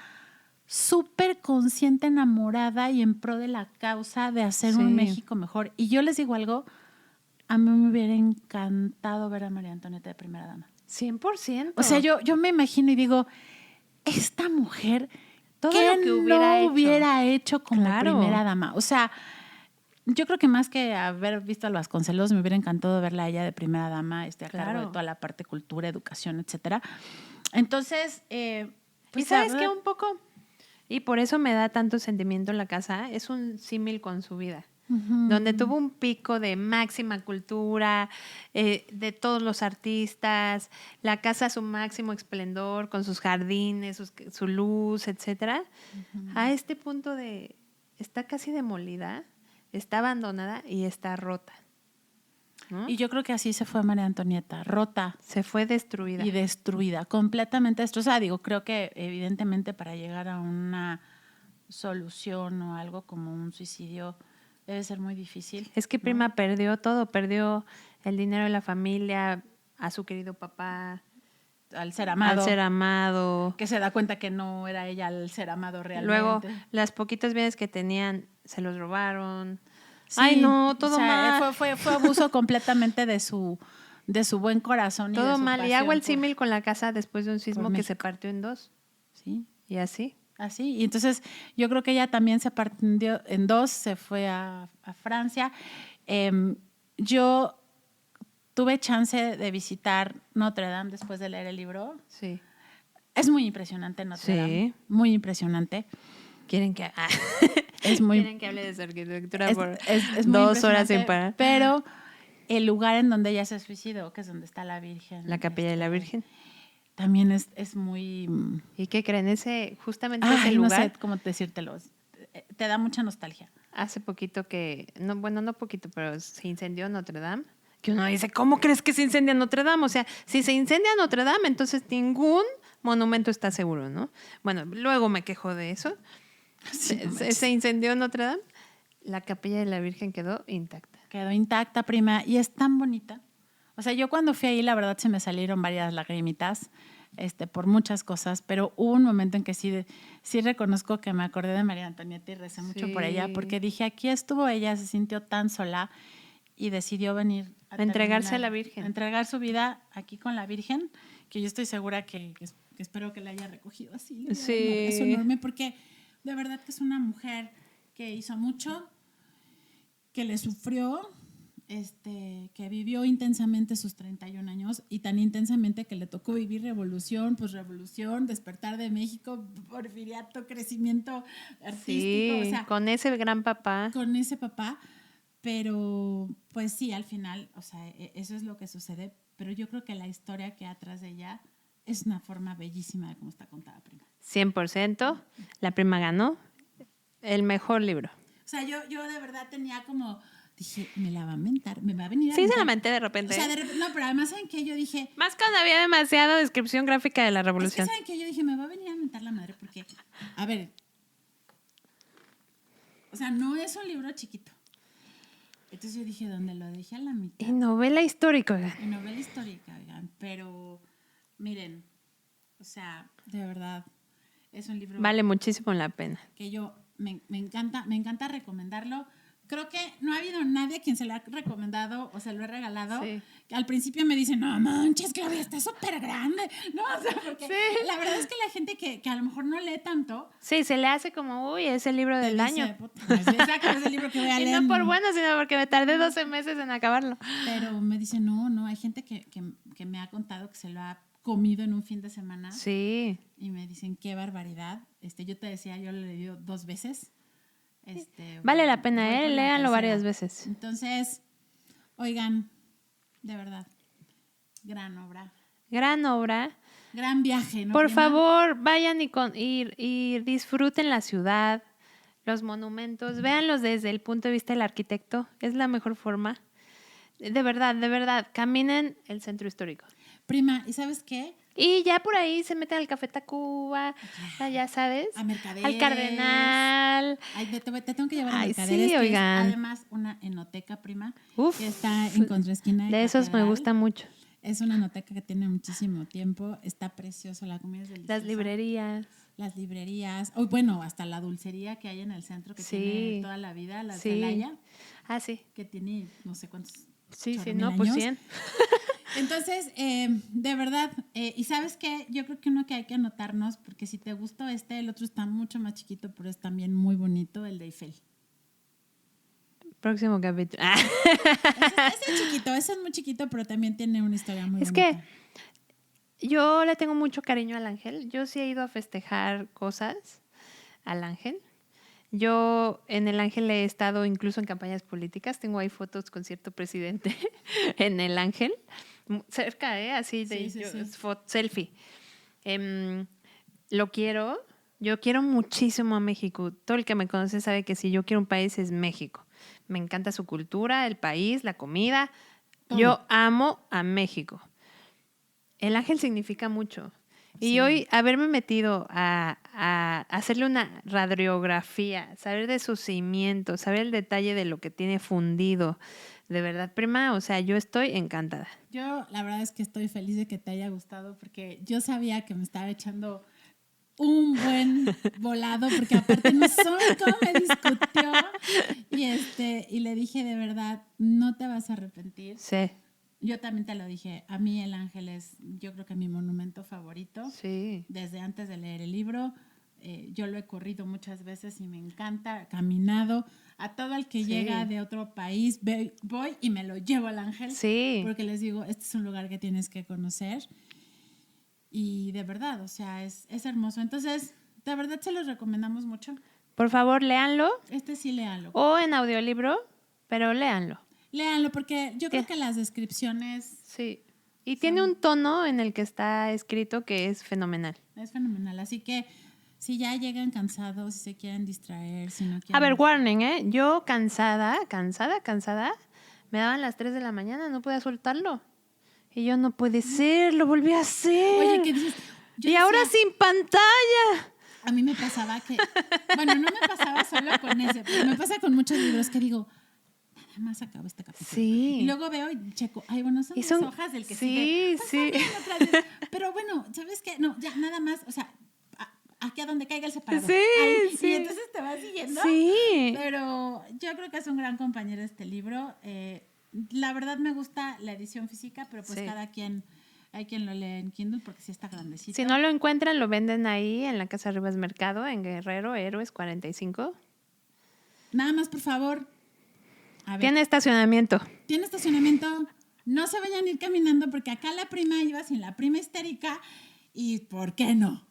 súper consciente, enamorada y en pro de la causa de hacer un México mejor. Y yo les digo algo, a mí me hubiera encantado ver a María Antonieta de primera dama. 100%. O sea, yo me imagino y digo, esta mujer Todo ¿qué lo que hubiera no hecho. hubiera hecho como Claro. primera dama? O sea, yo creo que más que haber visto a los Vasconcelos, me hubiera encantado verla a ella de primera dama, a cargo Claro. de toda la parte cultura, educación, etcétera. Entonces, ¿Y pues, sabes la qué? verdad- Un poco, y por eso me da tanto sentimiento en la casa, es un símil con su vida. Ujú. Donde tuvo un pico de máxima cultura, de todos los artistas, la casa a su máximo esplendor, con sus jardines, su luz, etcétera. A este punto de está casi demolida, está abandonada y está rota, ¿no? Y yo creo que así se fue María Antonieta, rota Se fue destruida. y destruida, completamente destrozada. Digo, creo que evidentemente para llegar a una solución o algo como un suicidio debe ser muy difícil. Es que ¿no? prima perdió todo, perdió el dinero de la familia, a su querido papá, Al ser amado, al ser amado. que se da cuenta que no era ella el ser amado realmente. Luego, las poquitas bienes que tenían se los robaron. Sí, Ay, no, todo o sea, mal. fue abuso completamente de su buen corazón y de Todo su mal. Y pasión hago el por- símil con la casa después de un sismo que se México. partió en dos. Sí, Y así. así. Y entonces yo creo que ella también se partió en dos, se fue a Francia. Yo tuve chance de visitar Notre Dame después de leer el libro. Sí. Es muy impresionante Notre Sí. Dame, muy impresionante. Quieren que, Es muy, quieren que hable de su arquitectura es, por es muy 2 horas sin impresionante, parar. pero el lugar en donde ella se suicidó, que es donde está la Virgen. La capilla de la Virgen. También es muy... ¿Y qué creen? Justamente Ay, ese no lugar, sé cómo decírtelo. Te da mucha nostalgia. hace poquito que, no, bueno, no poquito, pero se incendió Notre Dame. Que uno dice, ¿cómo crees que se incendia Notre Dame? O sea, si se incendia Notre Dame, entonces ningún monumento está seguro, ¿no? Bueno, luego me quejo de eso. Sí, no Se manches. incendió Notre Dame, la capilla de la Virgen quedó intacta. Quedó intacta, prima, y es tan bonita. O sea, yo cuando fui ahí, la verdad, se me salieron varias lagrimitas, por muchas cosas, pero hubo un momento en que sí reconozco que me acordé de María Antonieta y recé mucho por ella, Sí. porque dije, aquí estuvo ella, se sintió tan sola y decidió venir A entregarse terminar- a la Virgen. a entregar su vida aquí con la Virgen, que yo estoy segura que espero que la haya recogido así. Sí. Un abrazo enorme, porque de verdad que es una mujer que hizo mucho, que le sufrió, que vivió intensamente sus 31 años y tan intensamente que le tocó vivir revolución, despertar de México, porfiriato, crecimiento artístico, Sí, o sea, con ese gran papá. con ese papá, pero pues sí, al final, o sea, eso es lo que sucede, pero yo creo que la historia que hay atrás de ella es una forma bellísima de cómo está contada, prima. 100%. La prima ganó el mejor libro. O sea, yo de verdad tenía como, dije, me la va a mentar, me va a venir a Sí, se mentar. la menté de repente. O sea, no, pero además, ¿saben qué? Yo dije, Más cuando había demasiada descripción gráfica de la es que revolución. ¿saben qué? Yo dije, me va a venir a mentar la madre porque, a ver, o sea, no es un libro chiquito. Entonces yo dije, ¿dónde lo dejé a la mitad? Y novela histórica, oigan. En novela histórica, oigan, pero miren, o sea, de verdad, es un libro Vale muchísimo la pena. que yo me encanta recomendarlo. Creo que no ha habido nadie a quien se lo ha recomendado o se lo he regalado. Sí. Que al principio me dicen, no manches, Claudia, está súper grande. No, o sea, porque la verdad es que la gente que a lo mejor no lee tanto. Sí, se le hace como, uy, es el libro del dice, año. "Puta, exacto, es el libro que voy a Y leer. no por bueno, sino porque me tardé 12 meses en acabarlo. Pero me dicen, no, hay gente que me ha contado que se lo ha comido en un fin de semana. Sí. Y me dicen, qué barbaridad. Yo te decía, yo lo he leído 2 veces. Vale la pena, voy por la léanlo tercera. varias veces. Entonces, oigan, de verdad, gran obra, Gran obra. gran viaje, ¿no? Por prima? favor, vayan y disfruten la ciudad, los monumentos, véanlos desde el punto de vista del arquitecto, es la mejor forma. De verdad, caminen el centro histórico. Prima, ¿y sabes qué? Y ya por ahí se meten al Café Tacuba, ya sabes, A Mercaderes. al Cardenal. Ay, te tengo que llevar a Ay, Mercaderes, sí, que oigan. es además una enoteca, prima, Uf, que está en contraesquina de esos me Catedral. gusta mucho. Es una enoteca que tiene muchísimo tiempo, está precioso, la comida es deliciosa. Las librerías. Las librerías, oh, bueno, hasta la dulcería que hay en el centro que Sí. tiene toda la vida, la Sí. Celaya, Ah, sí. que tiene no sé cuántos. Sí, chorro sí, mil no, pues años. 100. Entonces, de verdad, y ¿sabes qué? Yo creo que uno que hay que anotarnos, porque si te gustó el otro está mucho más chiquito, pero es también muy bonito, el de Eiffel. Próximo capítulo. Ese es chiquito, ese es muy chiquito, pero también tiene una historia muy bonita. Es que yo le tengo mucho cariño al ángel. Yo sí he ido a festejar cosas al ángel. Yo en el ángel he estado incluso en campañas políticas. Tengo ahí fotos con cierto presidente en el ángel. Cerca, así de Sí. selfie. Lo quiero. Yo quiero muchísimo a México. Todo el que me conoce sabe que si yo quiero un país es México. Me encanta su cultura, el país, la comida. Todo. Yo amo a México. El ángel significa mucho. Y Sí. hoy haberme metido a hacerle una radiografía, saber de sus cimientos, saber el detalle de lo que tiene fundido, de verdad, prima, o sea, yo estoy encantada. Yo la verdad es que estoy feliz de que te haya gustado, porque yo sabía que me estaba echando un buen volado, porque aparte no saben cómo me discutió. Y le dije, de verdad, no te vas a arrepentir. Sí. Yo también te lo dije, a mí el ángel es, yo creo que mi monumento favorito. Sí. Desde antes de leer el libro, yo lo he corrido muchas veces y me encanta, caminado. A todo el que Sí. llega de otro país, voy y me lo llevo al ángel. Sí. Porque les digo, este es un lugar que tienes que conocer. Y de verdad, o sea, es hermoso. Entonces, de verdad se los recomendamos mucho. Por favor, léanlo. Este sí, léanlo. O en audiolibro, pero léanlo. Léanlo, porque yo creo que las descripciones Sí. Y tiene un tono en el que está escrito que es fenomenal. es fenomenal. Así que si ya llegan cansados, si se quieren distraer, si no quieren... A ver, warning, yo cansada, me daban las 3 de la mañana, no podía soltarlo. Y yo, no puede ser, lo volví a hacer. Oye, ¿qué dices? Yo Y ahora decía, sin pantalla. a mí me pasaba que... Bueno, no me pasaba solo con ese, pero me pasa con muchos libros que digo, nada más acabo este capítulo. Sí. Y luego veo y checo, ay, bueno, son Y las son- hojas del que sí, sigue. sí. Está bien, otra vez. Pero bueno, ¿sabes qué? No, ya nada más, o sea, aquí a donde caiga el separador. Sí, Ahí, sí. Y entonces te vas siguiendo. Sí. Pero yo creo que es un gran compañero este libro. La verdad me gusta la edición física, pero pues Sí. cada quien, hay quien lo lee en Kindle porque sí está grandecito. Si no lo encuentran, lo venden ahí en la Casa Rivas Mercado, en Guerrero, Héroes 45. Nada más, por favor. A ver, Tiene estacionamiento. ¿tiene estacionamiento? No se vayan a ir caminando porque acá la prima iba sin la prima histérica y ¿por qué no?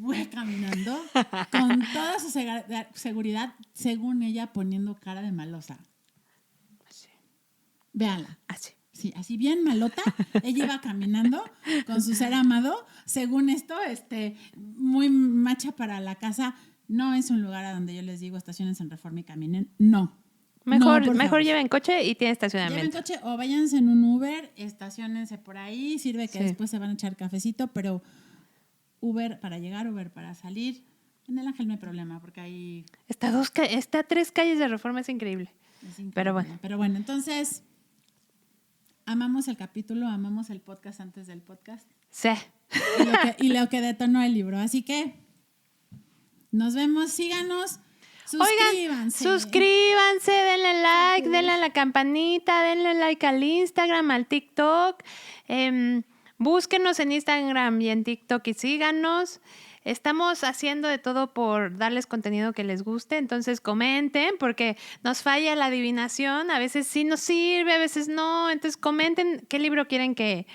Fue caminando con toda su seguridad, según ella, poniendo cara de malosa. Así. Véanla. Así. Sí, así bien malota. Ella iba caminando con su ser amado. Según esto, muy macha para la casa. No es un lugar a donde yo les digo estaciones en Reforma y caminen. No. Mejor, No, por mejor favor. lleven coche y tiene Lleven estacionamiento. coche o váyanse en un Uber, estacionense por ahí. Sirve que Sí. después se van a echar cafecito, pero Uber para llegar, Uber para salir. En el Ángel no hay problema porque ahí Está a 3 calles de Reforma, es increíble. es increíble. Pero bueno. Pero bueno, entonces amamos el capítulo, amamos el podcast antes del podcast. Sí. Y lo que detonó el libro. Así que nos vemos, síganos, Oigan, suscríbanse. suscríbanse, denle like, denle a la campanita, denle like al Instagram, al TikTok. Búsquenos en Instagram y en TikTok y síganos. Estamos haciendo de todo por darles contenido que les guste, entonces comenten porque nos falla la adivinación, a veces sí nos sirve, a veces no, entonces comenten qué libro quieren que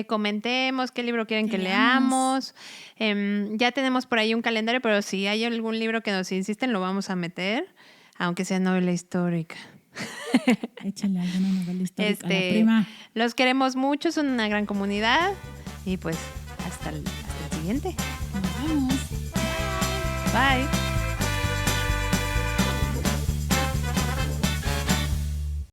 comentemos, qué libro quieren que leamos. Ya tenemos por ahí un calendario, pero si hay algún libro que nos insisten, lo vamos a meter, aunque sea novela histórica. Échenle alguna novela histórica a la prima. Los queremos mucho, son una gran comunidad y pues hasta el siguiente. Nos vemos. Bye.